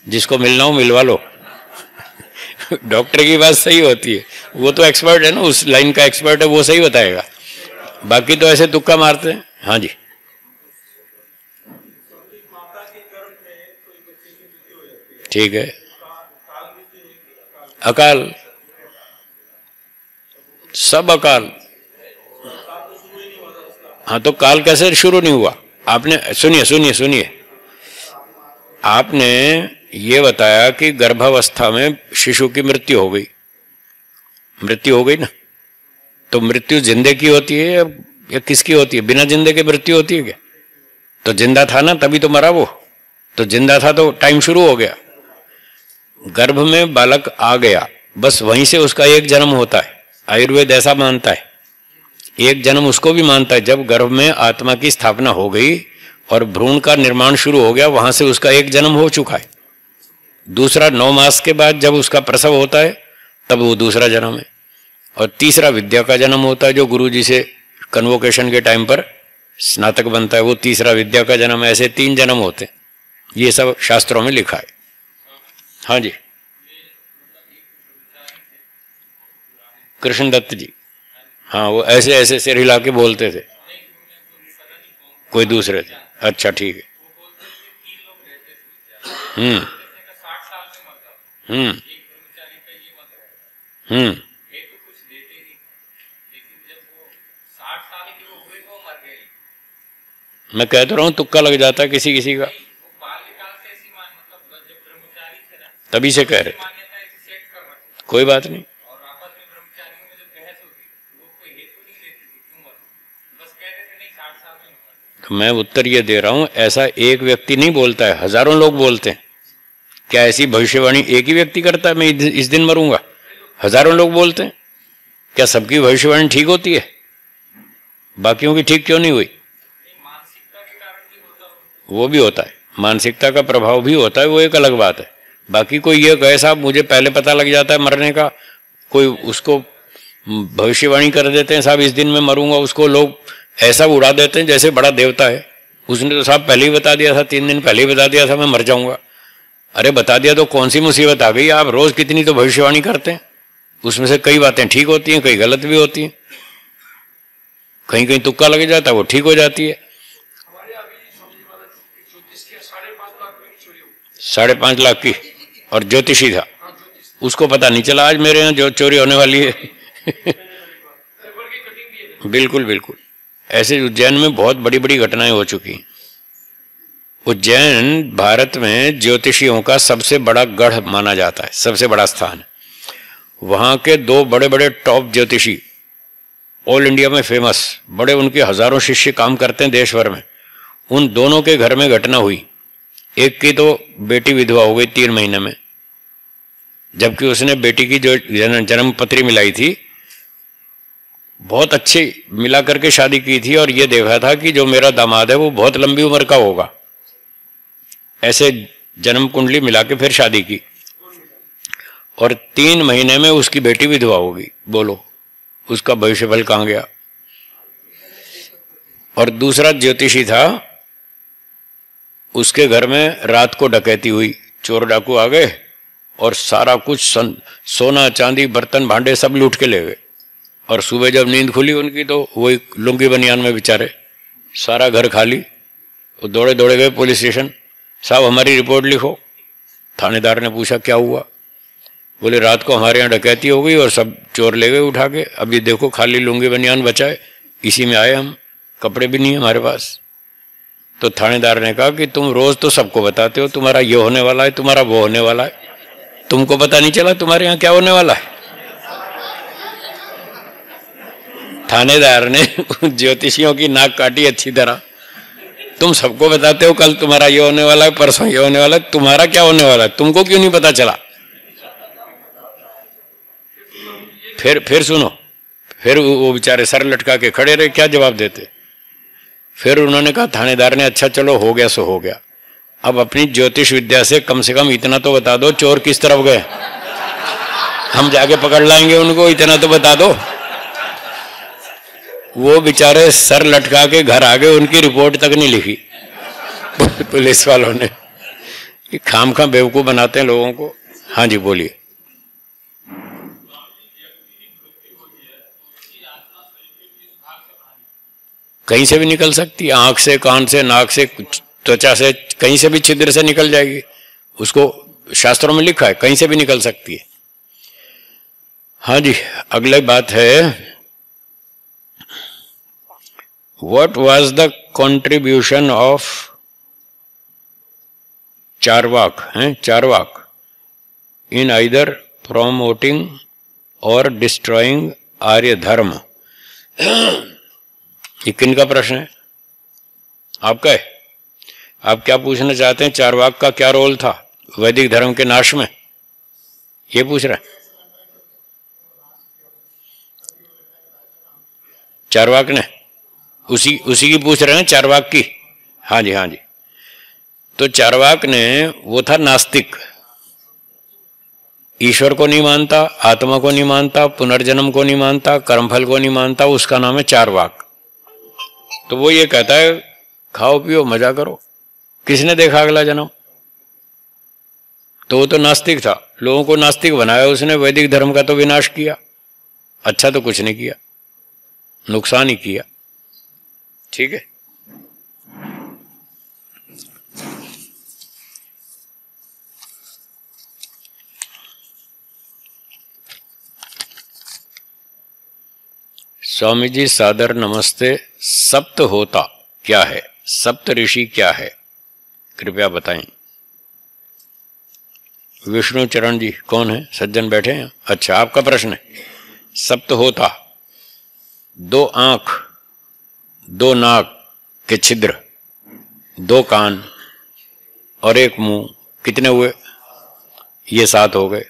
जिसको मिलना हो मिलवा लो। डॉक्टर की बात सही होती है, वो तो एक्सपर्ट है ना, उस लाइन का एक्सपर्ट है, वो सही बताएगा। बाकी तो ऐसे तुक्का मारते हैं। हाँ जी, ठीक है। अकाल, सब अकाल। हाँ, तो काल कैसे शुरू नहीं हुआ? आपने सुनिए सुनिए सुनिए, आपने ये बताया कि गर्भावस्था में शिशु की मृत्यु हो गई, मृत्यु हो गई ना, तो मृत्यु जिंदे की होती है या किसकी होती है? बिना जिंदे के मृत्यु होती है क्या? तो जिंदा था ना, तभी तो मरा वो, तो जिंदा था तो टाइम शुरू हो गया। गर्भ में बालक आ गया, बस वहीं से उसका एक जन्म होता है। आयुर्वेद ऐसा मानता है, एक जन्म उसको भी मानता है। जब गर्भ में आत्मा की स्थापना हो गई और भ्रूण का निर्माण शुरू हो गया, वहां से उसका एक जन्म हो चुका है। दूसरा 9 मास के बाद जब उसका प्रसव होता है, तब वो दूसरा जन्म है। और तीसरा विद्या का जन्म होता है, जो गुरु जी से कन्वोकेशन के टाइम पर स्नातक बनता है, वो तीसरा विद्या का जन्म। ऐसे 3 जन्म होते हैं, ये सब शास्त्रों में लिखा है। हाँ जी, कृष्णदत्त जी, हाँ, वो ऐसे ऐसे सिर हिला के बोलते थे, कोई दूसरे थे। अच्छा ठीक है। मैं कहता रहा हूँ तुक्का लग जाता है किसी किसी का, तभी से कह रहे, कोई बात नहीं। तो मैं उत्तर ये दे रहा हूं, ऐसा एक व्यक्ति नहीं बोलता है, हजारों लोग बोलते हैं। क्या ऐसी भविष्यवाणी एक ही व्यक्ति करता है मैं इस दिन मरूंगा? हजारों लोग बोलते हैं। क्या सबकी भविष्यवाणी ठीक होती है? बाकियों की ठीक क्यों नहीं हुई? वो भी होता है, मानसिकता का प्रभाव भी होता है, वो एक अलग बात है। बाकी कोई ये कहे साहब मुझे पहले पता लग जाता है मरने का, कोई उसको भविष्यवाणी कर देते हैं साहब इस दिन में मरूंगा, उसको लोग ऐसा उड़ा देते हैं जैसे बड़ा देवता है। उसने तो साहब पहले ही बता दिया था, 3 दिन पहले ही बता दिया था मैं मर जाऊंगा। अरे बता दिया तो कौन सी मुसीबत आ गई? आप रोज कितनी तो भविष्यवाणी करते हैं, उसमें से कई बातें ठीक होती हैं, कई गलत भी होती हैं, कहीं कहीं तुक्का लग जाता है वो ठीक हो जाती है। 5.5 लाख की, और ज्योतिषी था, उसको पता नहीं चला आज मेरे यहाँ जो चोरी होने वाली है। बिल्कुल बिल्कुल, ऐसे उज्जैन में बहुत बड़ी बड़ी घटनाएं हो चुकी। उज्जैन भारत में ज्योतिषियों का सबसे बड़ा गढ़ माना जाता है, सबसे बड़ा स्थान। वहां के 2 बड़े बड़े टॉप ज्योतिषी ऑल इंडिया में फेमस, बड़े, उनके हजारों शिष्य काम करते हैं देश भर में। उन दोनों के घर में घटना हुई। एक की तो बेटी विधवा हो गई 3 महीने में, जबकि उसने बेटी की जो जन्म पत्री मिलाई थी बहुत अच्छी मिला करके शादी की थी, और ये देखा था कि जो मेरा दामाद है वो बहुत लंबी उम्र का होगा। ऐसे जन्म कुंडली मिला के फिर शादी की, और 3 महीने में उसकी बेटी विधवा होगी। बोलो उसका भविष्यफल कहां गया? और दूसरा ज्योतिषी था, उसके घर में रात को डकैती हुई, चोर डाकू आ गए और सारा कुछ सोना चांदी बर्तन भांडे सब लूट के ले गए। और सुबह जब नींद खुली उनकी तो वही लुंगी बनियान में बेचारे, सारा घर खाली। वो दौड़े दौड़े गए पुलिस स्टेशन, साहब हमारी रिपोर्ट लिखो। थानेदार ने पूछा क्या हुआ? बोले रात को हमारे यहाँ डकैती हो गई और सब चोर ले गए उठा के, अभी देखो खाली लुंगी बनियान बचा है, इसी में आए हम, कपड़े भी नहीं है हमारे पास। तो थानेदार ने कहा कि तुम रोज तो सबको बताते हो तुम्हारा ये होने वाला है, तुम्हारा वो होने वाला है, तुमको पता नहीं चला तुम्हारे यहाँ क्या होने वाला है? थानेदार ने ज्योतिषियों की नाक काटी अच्छी तरह। तुम सबको बताते हो कल तुम्हारा ये होने वाला है, परसों ये होने वाला है, तुम्हारा क्या होने वाला है, तुमको क्यों नहीं पता चला? फिर सुनो, फिर वो बेचारे सर लटका के खड़े रहे, क्या जवाब देते? फिर उन्होंने कहा, थानेदार ने, अच्छा चलो हो गया सो हो गया, अब अपनी ज्योतिष विद्या से कम इतना तो बता दो चोर किस तरफ गए, हम जाके पकड़ लाएंगे उनको, इतना तो बता दो। वो बेचारे सर लटका के घर आ गए, उनकी रिपोर्ट तक नहीं लिखी पुलिस वालों ने। खामखा बेवकूफ बनाते हैं लोगों को। हाँ जी बोलिए। कहीं से भी निकल सकती है, आंख से, कान से, नाक से, त्वचा से, कहीं से भी छिद्र से निकल जाएगी। उसको शास्त्रों में लिखा है, कहीं से भी निकल सकती है। हाँ जी, अगली बात है, What was the contribution of Charvaka हैं, Charvaka in either promoting or destroying आर्य धर्म? ये किन का प्रश्न है? आपका है? आप क्या पूछना चाहते हैं? चारवाक का क्या रोल था वैदिक धर्म के नाश में, ये पूछ रहे हैं? चारवाक ने उसी की पूछ रहे हैं, चारवाक की? हाँ जी, हाँ जी। तो चारवाक ने, वो था नास्तिक, ईश्वर को नहीं मानता, आत्मा को नहीं मानता, पुनर्जन्म को नहीं मानता, कर्मफल को नहीं मानता, उसका नाम है चारवाक। तो वो ये कहता है खाओ पियो मजा करो, किसने देखा अगला जन्म? तो वो तो नास्तिक था, लोगों को नास्तिक बनाया उसने, वैदिक धर्म का तो विनाश किया, अच्छा तो कुछ नहीं किया, नुकसान ही किया। ठीक है। स्वामी जी सादर नमस्ते। सप्त होता क्या है? सप्त ऋषि क्या है? कृपया बताएं। विष्णु चरण जी कौन है? सज्जन बैठे हैं। अच्छा, आपका प्रश्न है। सप्त होता, 2 आंख, 2 नाक के छिद्र, 2 कान और 1 मुंह, कितने हुए? ये 7 हो गए।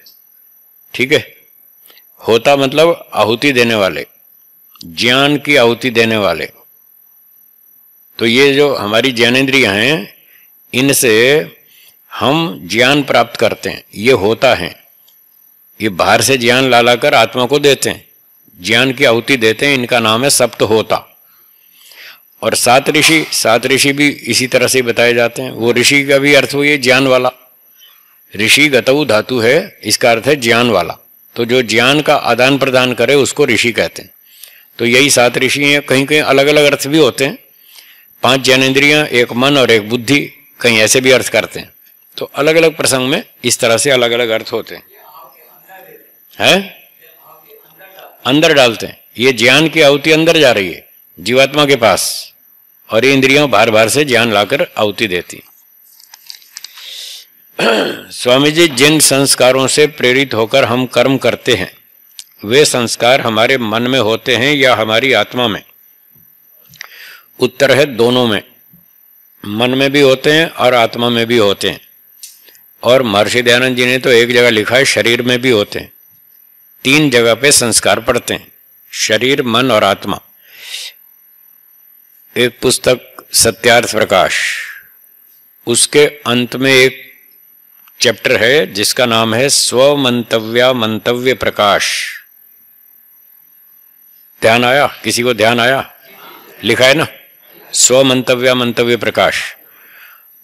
ठीक है। होता मतलब आहुति देने वाले, ज्ञान की आहुति देने वाले। तो ये जो हमारी ज्ञानेंद्रियां हैं, इनसे हम ज्ञान प्राप्त करते हैं, ये होता है। ये बाहर से ज्ञान ला लाकर आत्मा को देते हैं, ज्ञान की आहुति देते हैं, इनका नाम है सप्त होता। और 7 ऋषि, 7 ऋषि भी इसी तरह से बताए जाते हैं। वो ऋषि का भी अर्थ हुई ज्ञान वाला, ऋषि गतऊ धातु है, इसका अर्थ है ज्ञान वाला। तो जो ज्ञान का आदान प्रदान करे उसको ऋषि कहते हैं। तो यही 7 ऋषि हैं। कहीं कहीं अलग अलग अर्थ भी होते हैं, 5 ज्ञानेंद्रियां, 1 मन और 1 बुद्धि, कहीं ऐसे भी अर्थ करते हैं। तो अलग अलग प्रसंग में इस तरह से अलग अलग अर्थ होते हैं। अंदर डालते हैं, ये ज्ञान की आहुति अंदर जा रही है जीवात्मा के पास, और ये इंद्रियां बार बार से ज्ञान लाकर आहुति देती। स्वामी जी, जिन संस्कारों से प्रेरित होकर हम कर्म करते हैं, वे संस्कार हमारे मन में होते हैं या हमारी आत्मा में? उत्तर है दोनों में, मन में भी होते हैं और आत्मा में भी होते हैं। और महर्षि दयानंद जी ने तो एक जगह लिखा है शरीर में भी होते हैं। 3 जगह पे संस्कार पड़ते हैं, शरीर, मन और आत्मा। एक पुस्तक सत्यार्थ प्रकाश, उसके अंत में एक चैप्टर है जिसका नाम है स्व मंतव्या मंतव्य प्रकाश। ध्यान आया? किसी को ध्यान आया? लिखा है ना, स्व मंतव्या मंतव्य प्रकाश।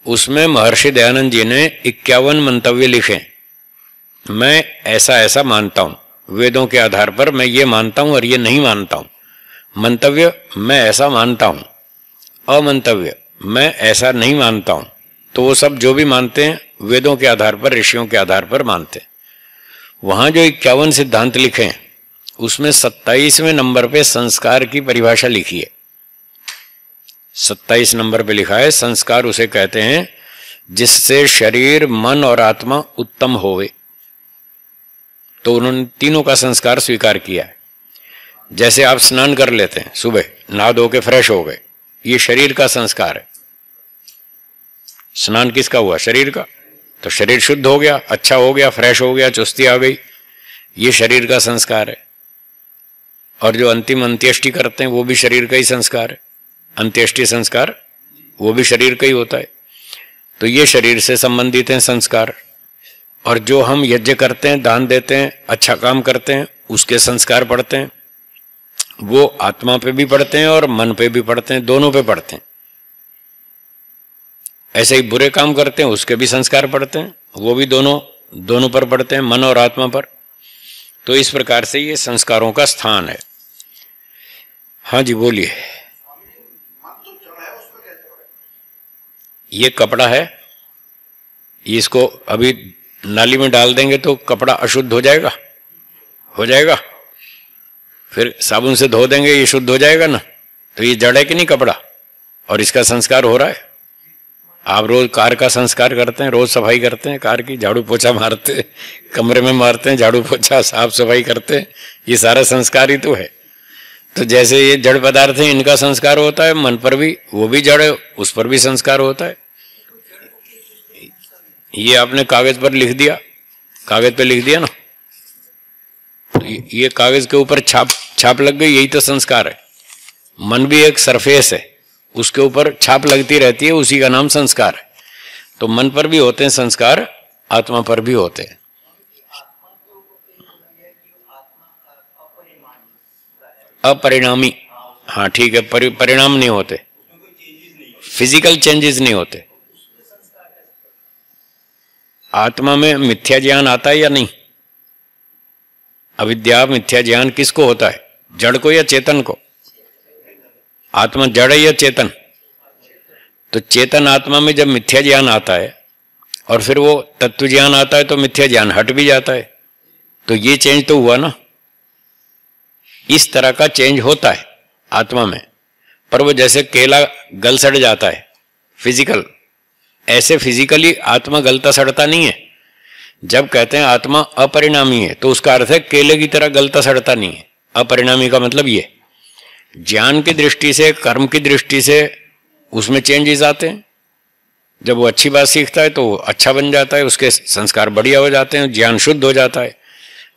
उसमें महर्षि दयानंद जी ने 51 मंतव्य लिखे। मैं ऐसा ऐसा मानता हूं, वेदों के आधार पर मैं ये मानता हूं और ये नहीं मानता हूं। मंतव्य, मैं ऐसा मानता हूं। अमंतव्य, मैं ऐसा नहीं मानता हूं। तो वो सब जो भी मानते हैं वेदों के आधार पर, ऋषियों के आधार पर मानते हैं। वहां जो 51 सिद्धांत लिखे हैं, उसमें 27वें नंबर पे संस्कार की परिभाषा लिखी है। 27 नंबर पे लिखा है संस्कार उसे कहते हैं जिससे शरीर, मन और आत्मा उत्तम होवे। तो उन्होंने तीनों का संस्कार स्वीकार किया है। जैसे आप स्नान कर लेते हैं, सुबह नहा धो के फ्रेश हो गए, ये शरीर का संस्कार है। स्नान किसका हुआ? शरीर का। तो शरीर शुद्ध हो गया, अच्छा हो गया, फ्रेश हो गया, चुस्ती आ गई, ये शरीर का संस्कार है। और जो अंतिम अंत्येष्टि करते हैं वो भी शरीर का ही संस्कार है। अंत्येष्टि संस्कार वो भी शरीर का ही होता है। तो ये शरीर से संबंधित हैं संस्कार। और जो हम यज्ञ करते हैं, दान देते हैं, अच्छा काम करते हैं, उसके संस्कार पड़ते हैं। वो आत्मा पे भी पड़ते हैं और मन पे भी पड़ते हैं, दोनों पे पड़ते हैं। ऐसे ही बुरे काम करते हैं, उसके भी संस्कार पड़ते हैं, वो भी दोनों पर पड़ते हैं, मन और आत्मा पर। तो इस प्रकार से ये संस्कारों का स्थान है। हाँ जी, बोलिए। ये कपड़ा है, इसको अभी नाली में डाल देंगे तो कपड़ा अशुद्ध हो जाएगा? हो जाएगा। फिर साबुन से धो देंगे, ये शुद्ध हो जाएगा ना? तो ये जड़ है कि नहीं कपड़ा, और इसका संस्कार हो रहा है। आप रोज कार का संस्कार करते हैं, रोज सफाई करते हैं कार की, झाड़ू पोछा मारते हैं, कमरे में मारते हैं झाड़ू पोछा, साफ सफाई करते हैं, ये सारा संस्कार ही तो है। तो जैसे ये जड़ पदार्थ है, इनका संस्कार होता है, मन पर भी, वो भी जड़ है, उस पर भी संस्कार होता है। ये आपने कागज पर लिख दिया, कागज पे लिख दिया ना, तो ये कागज के ऊपर छाप लग गई, यही तो संस्कार है। मन भी एक सरफेस है, उसके ऊपर छाप लगती रहती है, उसी का नाम संस्कार है। तो मन पर भी होते हैं संस्कार, आत्मा पर भी होते हैं। अपरिणामी, हाँ ठीक है, परिणाम नहीं होते, फिजिकल चेंजेस नहीं होते। आत्मा में मिथ्या ज्ञान आता है या नहीं? अविद्या मिथ्या ज्ञान किसको होता है, जड़ को या चेतन को? आत्मा जड़ है या चेतन? तो चेतन आत्मा में जब मिथ्या ज्ञान आता है और फिर वो तत्व ज्ञान आता है तो मिथ्या ज्ञान हट भी जाता है। तो ये चेंज तो हुआ ना, इस तरह का चेंज होता है आत्मा में। पर वो जैसे केला गल सड़ जाता है फिजिकल, ऐसे फिजिकली आत्मा गलता सड़ता नहीं है। जब कहते हैं आत्मा अपरिणामी है तो उसका अर्थ है केले की तरह गलता सड़ता नहीं है। अपरिणामी का मतलब ये, ज्ञान की दृष्टि से, कर्म की दृष्टि से उसमें चेंजेस आते हैं। जब वो अच्छी बात सीखता है तो अच्छा बन जाता है, उसके संस्कार बढ़िया हो जाते हैं, ज्ञान शुद्ध हो जाता है।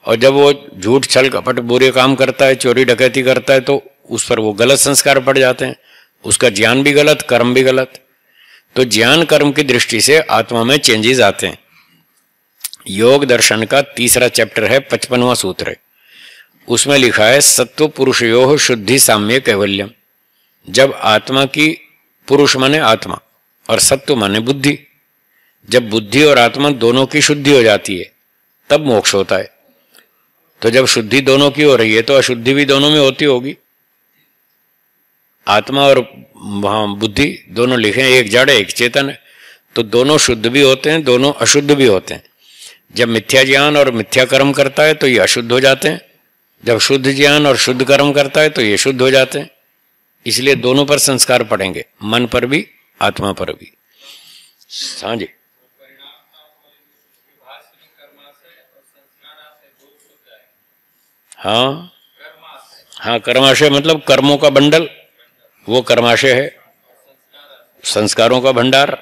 और जब वो झूठ छल कपट बुरे काम करता है, चोरी डकैती करता है, तो उस पर वो गलत संस्कार पड़ जाते हैं, उसका ज्ञान भी गलत, कर्म भी गलत। तो ज्ञान कर्म की दृष्टि से आत्मा में चेंजेस आते हैं। योग दर्शन का तीसरा चैप्टर है, 55वां सूत्र है, उसमें लिखा है सत्व पुरुषयोः शुद्धि साम्य कैवल्यम। जब आत्मा की, पुरुष माने आत्मा और सत्व माने बुद्धि, जब बुद्धि और आत्मा दोनों की शुद्धि हो जाती है तब मोक्ष होता है। तो जब शुद्धि दोनों की हो रही है तो अशुद्धि भी दोनों में होती होगी। आत्मा और वहां बुद्धि दोनों लिखे हैं, एक जड़ है एक चेतन है, तो दोनों शुद्ध भी होते हैं, दोनों अशुद्ध भी होते हैं। जब मिथ्या ज्ञान और मिथ्या कर्म करता है तो ये अशुद्ध हो जाते हैं, जब शुद्ध ज्ञान और शुद्ध कर्म करता है तो ये शुद्ध हो जाते हैं। इसलिए दोनों पर संस्कार पड़ेंगे, मन पर भी आत्मा पर भी। हाँ जी, हाँ हाँ, कर्माशय मतलब कर्मों का बंडल, वो कर्माशय है। संस्कारों का भंडार,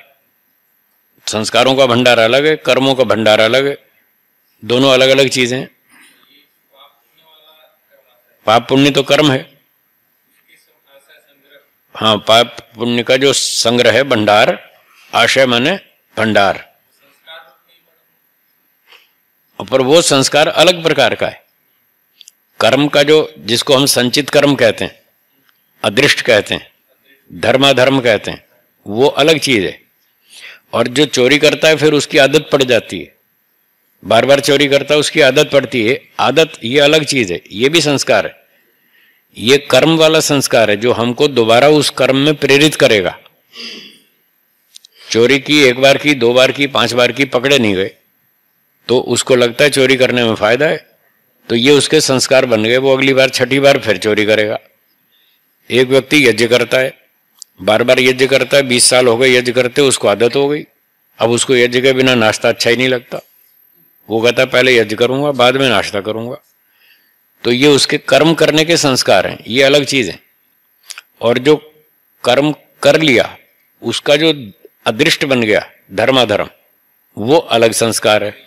संस्कारों का भंडार अलग है, कर्मों का भंडार अलग है, दोनों अलग अलग चीजें हैं। पाप पुण्य तो कर्म है, हाँ, पाप पुण्य का जो संग्रह है, भंडार, आशय माने भंडार, पर वो संस्कार अलग प्रकार का है। कर्म का जो, जिसको हम संचित कर्म कहते हैं, अदृष्ट कहते हैं, धर्माधर्म कहते हैं, वो अलग चीज है। और जो चोरी करता है फिर उसकी आदत पड़ जाती है, बार बार चोरी करता है, उसकी आदत पड़ती है, आदत ये अलग चीज है, ये भी संस्कार है। ये कर्म वाला संस्कार है जो हमको दोबारा उस कर्म में प्रेरित करेगा। चोरी की, एक बार की, दो बार की, 5 बार की, पकड़े नहीं गए तो उसको लगता है चोरी करने में फायदा है, तो ये उसके संस्कार बन गए, वो अगली बार, छठी बार फिर चोरी करेगा। एक व्यक्ति यज्ञ करता है, बार बार यज्ञ करता है, 20 साल हो गए यज्ञ करते, उसको आदत हो गई, अब उसको यज्ञ के बिना नाश्ता अच्छा ही नहीं लगता, वो कहता है पहले यज्ञ करूंगा बाद में नाश्ता करूंगा। तो ये उसके कर्म करने के संस्कार हैं, ये अलग चीज है। और जो कर्म कर लिया उसका जो अदृष्ट बन गया, धर्माधर्म, वो अलग संस्कार है।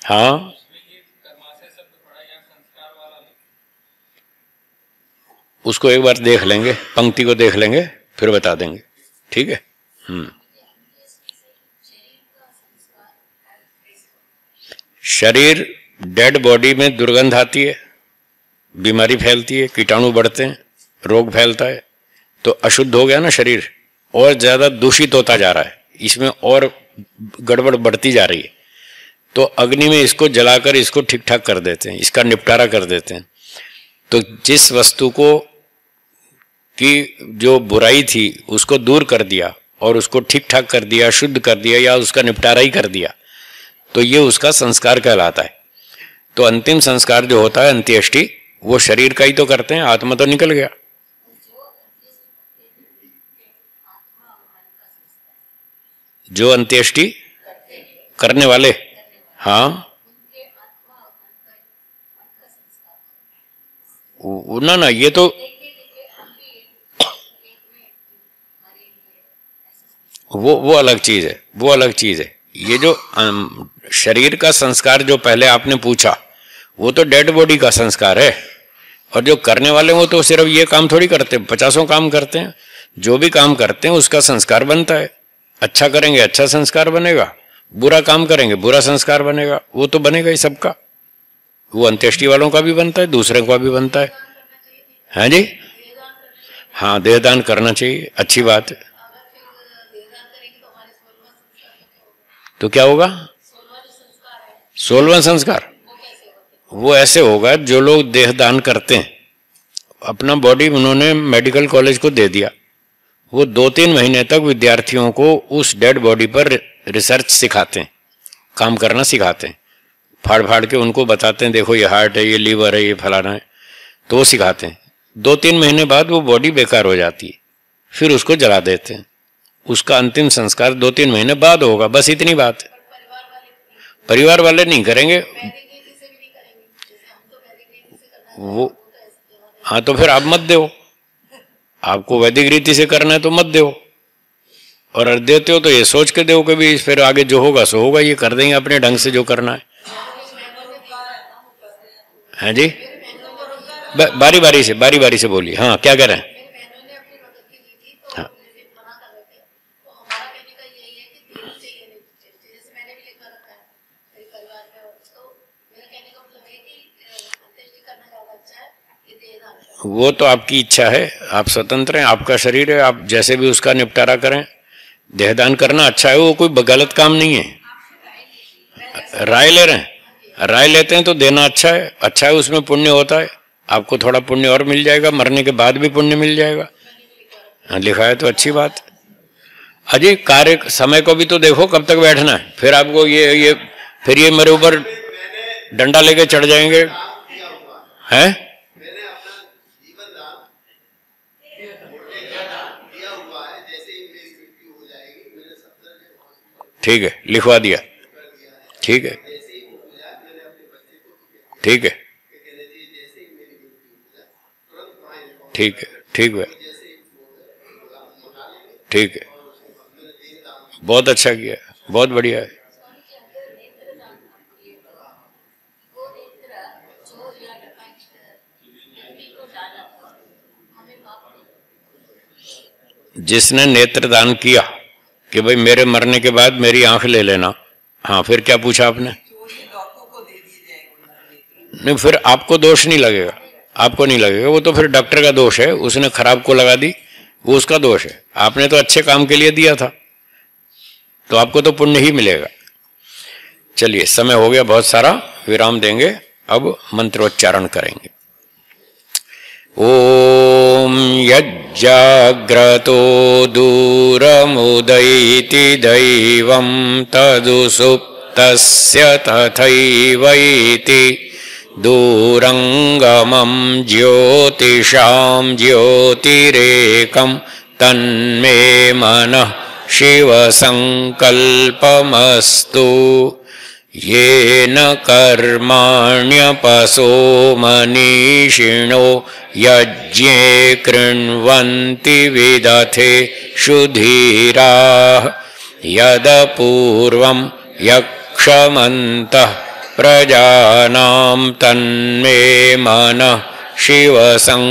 हाँ, उसको एक बार देख लेंगे, पंक्ति को देख लेंगे फिर बता देंगे, ठीक है। शरीर, डेड बॉडी में दुर्गंध आती है, बीमारी फैलती है, कीटाणु बढ़ते हैं, रोग फैलता है, तो अशुद्ध हो गया ना शरीर, और ज्यादा दूषित होता जा रहा है, इसमें और गड़बड़ बढ़ती जा रही है। तो अग्नि में इसको जलाकर इसको ठीक ठाक कर देते हैं, इसका निपटारा कर देते हैं। तो जिस वस्तु को की जो बुराई थी उसको दूर कर दिया और उसको ठीक ठाक कर दिया, शुद्ध कर दिया, या उसका निपटारा ही कर दिया, तो ये उसका संस्कार कहलाता है। तो अंतिम संस्कार जो होता है अंत्येष्टि, वो शरीर का ही तो करते हैं, आत्मा तो निकल गया। जो अंत्येष्टि करने वाले, हाँ ना ये तो वो अलग चीज है, वो अलग चीज है। ये जो शरीर का संस्कार जो पहले आपने पूछा, वो तो डेड बॉडी का संस्कार है। और जो करने वाले वो तो सिर्फ ये काम थोड़ी करते, 50 काम करते हैं। जो भी काम करते हैं उसका संस्कार बनता है। अच्छा करेंगे अच्छा संस्कार बनेगा, बुरा काम करेंगे बुरा संस्कार बनेगा, वो तो बनेगा ही सबका। वो अंत्येष्टि वालों का भी बनता है, दूसरे का भी बनता है। हाँ जी, हाँ देहदान करना चाहिए, अच्छी बात है। तो क्या होगा? 16वां संस्कार वो ऐसे होगा, जो लोग देहदान करते हैं, अपना बॉडी उन्होंने मेडिकल कॉलेज को दे दिया, वो 2-3 महीने तक विद्यार्थियों को उस डेड बॉडी पर रिसर्च सिखाते हैं, काम करना सिखाते हैं, फाड़ फाड़ के उनको बताते हैं देखो ये हार्ट है, ये लीवर है, ये फलाना है, तो वो सिखाते हैं। 2-3 महीने बाद वो बॉडी बेकार हो जाती है, फिर उसको जला देते हैं। उसका अंतिम संस्कार 2-3 महीने बाद होगा, बस इतनी बात है। परिवार वाले नहीं करेंगे वो, हाँ तो फिर आप मत दो। आपको वैदिक रीति से करना है तो मत दो, और देते हो तो ये सोच के दो कि भी फिर आगे जो होगा सो होगा, ये कर देंगे अपने ढंग से जो करना है। हाँ जी, बारी बारी से बोलिए। हाँ क्या कह रहे हैं? हाँ वो तो आपकी इच्छा है, आप स्वतंत्र हैं, आपका शरीर है, आप जैसे भी उसका निपटारा करें। देहदान करना अच्छा है, वो कोई गलत काम नहीं है। राय ले रहे हैं, राय लेते हैं तो देना अच्छा है, उसमें पुण्य होता है। आपको थोड़ा पुण्य और मिल जाएगा, मरने के बाद भी पुण्य मिल जाएगा। हाँ लिखा है तो अच्छी बात। अजय कार्य समय को भी तो देखो, कब तक बैठना है? फिर आपको फिर ये मेरे ऊपर डंडा लेके चढ़ जाएंगे हैं? ठीक है, लिखवा दिया। ठीक है, ठीक है, ठीक है, ठीक है, ठीक है, बहुत अच्छा किया, बहुत बढ़िया है। जिसने नेत्रदान किया कि भाई मेरे मरने के बाद मेरी आंख ले लेना, हाँ फिर क्या पूछा आपने? नहीं, फिर आपको दोष नहीं लगेगा, आपको नहीं लगेगा, वो तो फिर डॉक्टर का दोष है, उसने खराब को लगा दी, वो उसका दोष है। आपने तो अच्छे काम के लिए दिया था, तो आपको तो पुण्य ही मिलेगा। चलिए समय हो गया बहुत सारा, विराम देंगे, अब मंत्रोच्चारण करेंगे। ओम यज्जाग्रतो दूरमुदैति दैवं तदुसुप्तस्य तथैवैति दूरंगमं ज्योतिषां ज्योतिरेकं तन्मे मनः शिवसंकल्पमस्तु। येन कर्माण्यपसो मनीषिणो यज्ञे कृण्वन्ति विदथे शुधीराः। यदपूर्वं यक्षमन्तः प्रजानां तन्मे मनः शिवसंकल्पमस्तु।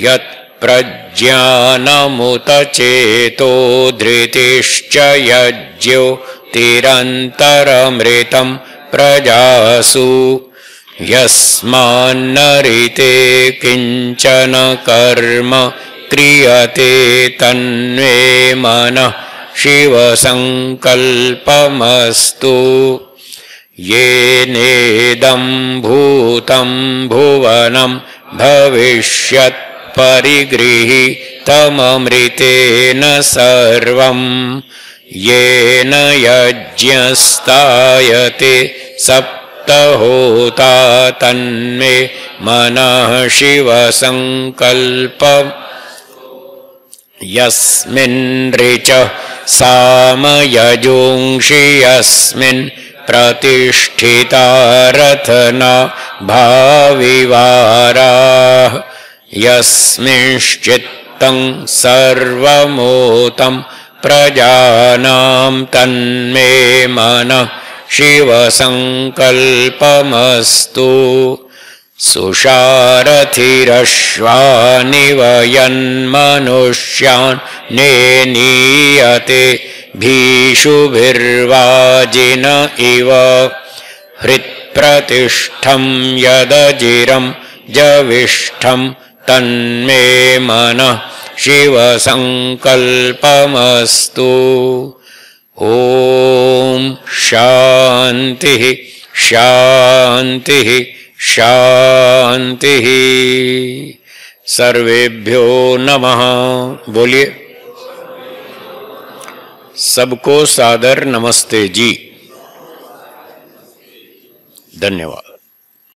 यत्प्रज्ञानमुत चेतो धृतिश्च यज्ञोतिरन्तरमृतं प्रजासु। यस्मान्नरिते किञ्चन कर्म क्रियते तन्मे मनः शिवसंकल्पमस्तु। येनेदं भूतं भुवनं भविष्यत् परिगृहीतममृतेन सर्वं। येन यज्ञस्तायते सप्तहोता तन्मे मनः शिवसङ्कल्पम् यस्मिन् ऋचः सामयजोंषि यस्मिन् प्रतिष्ठिता रथना भाविवाराः यस्मिंश्चित्तं सर्वमोतं प्रजानां तन्मे मनः शिवसङ्कल्पमस्तु सुषारथिरश्वानिव यन्मनुष्यान् नेनीयते भीषुभिर्वाजिन इव हृत्प्रतिष्ठं यदजिरं जविष्ठं तन्मे मनः शिवसङ्कल्पमस्तु। ॐ शान्तिः शान्तिः शान्तिः। सर्वेभ्यो नमः। बोलिए। सबको सादर नमस्ते जी। धन्यवाद।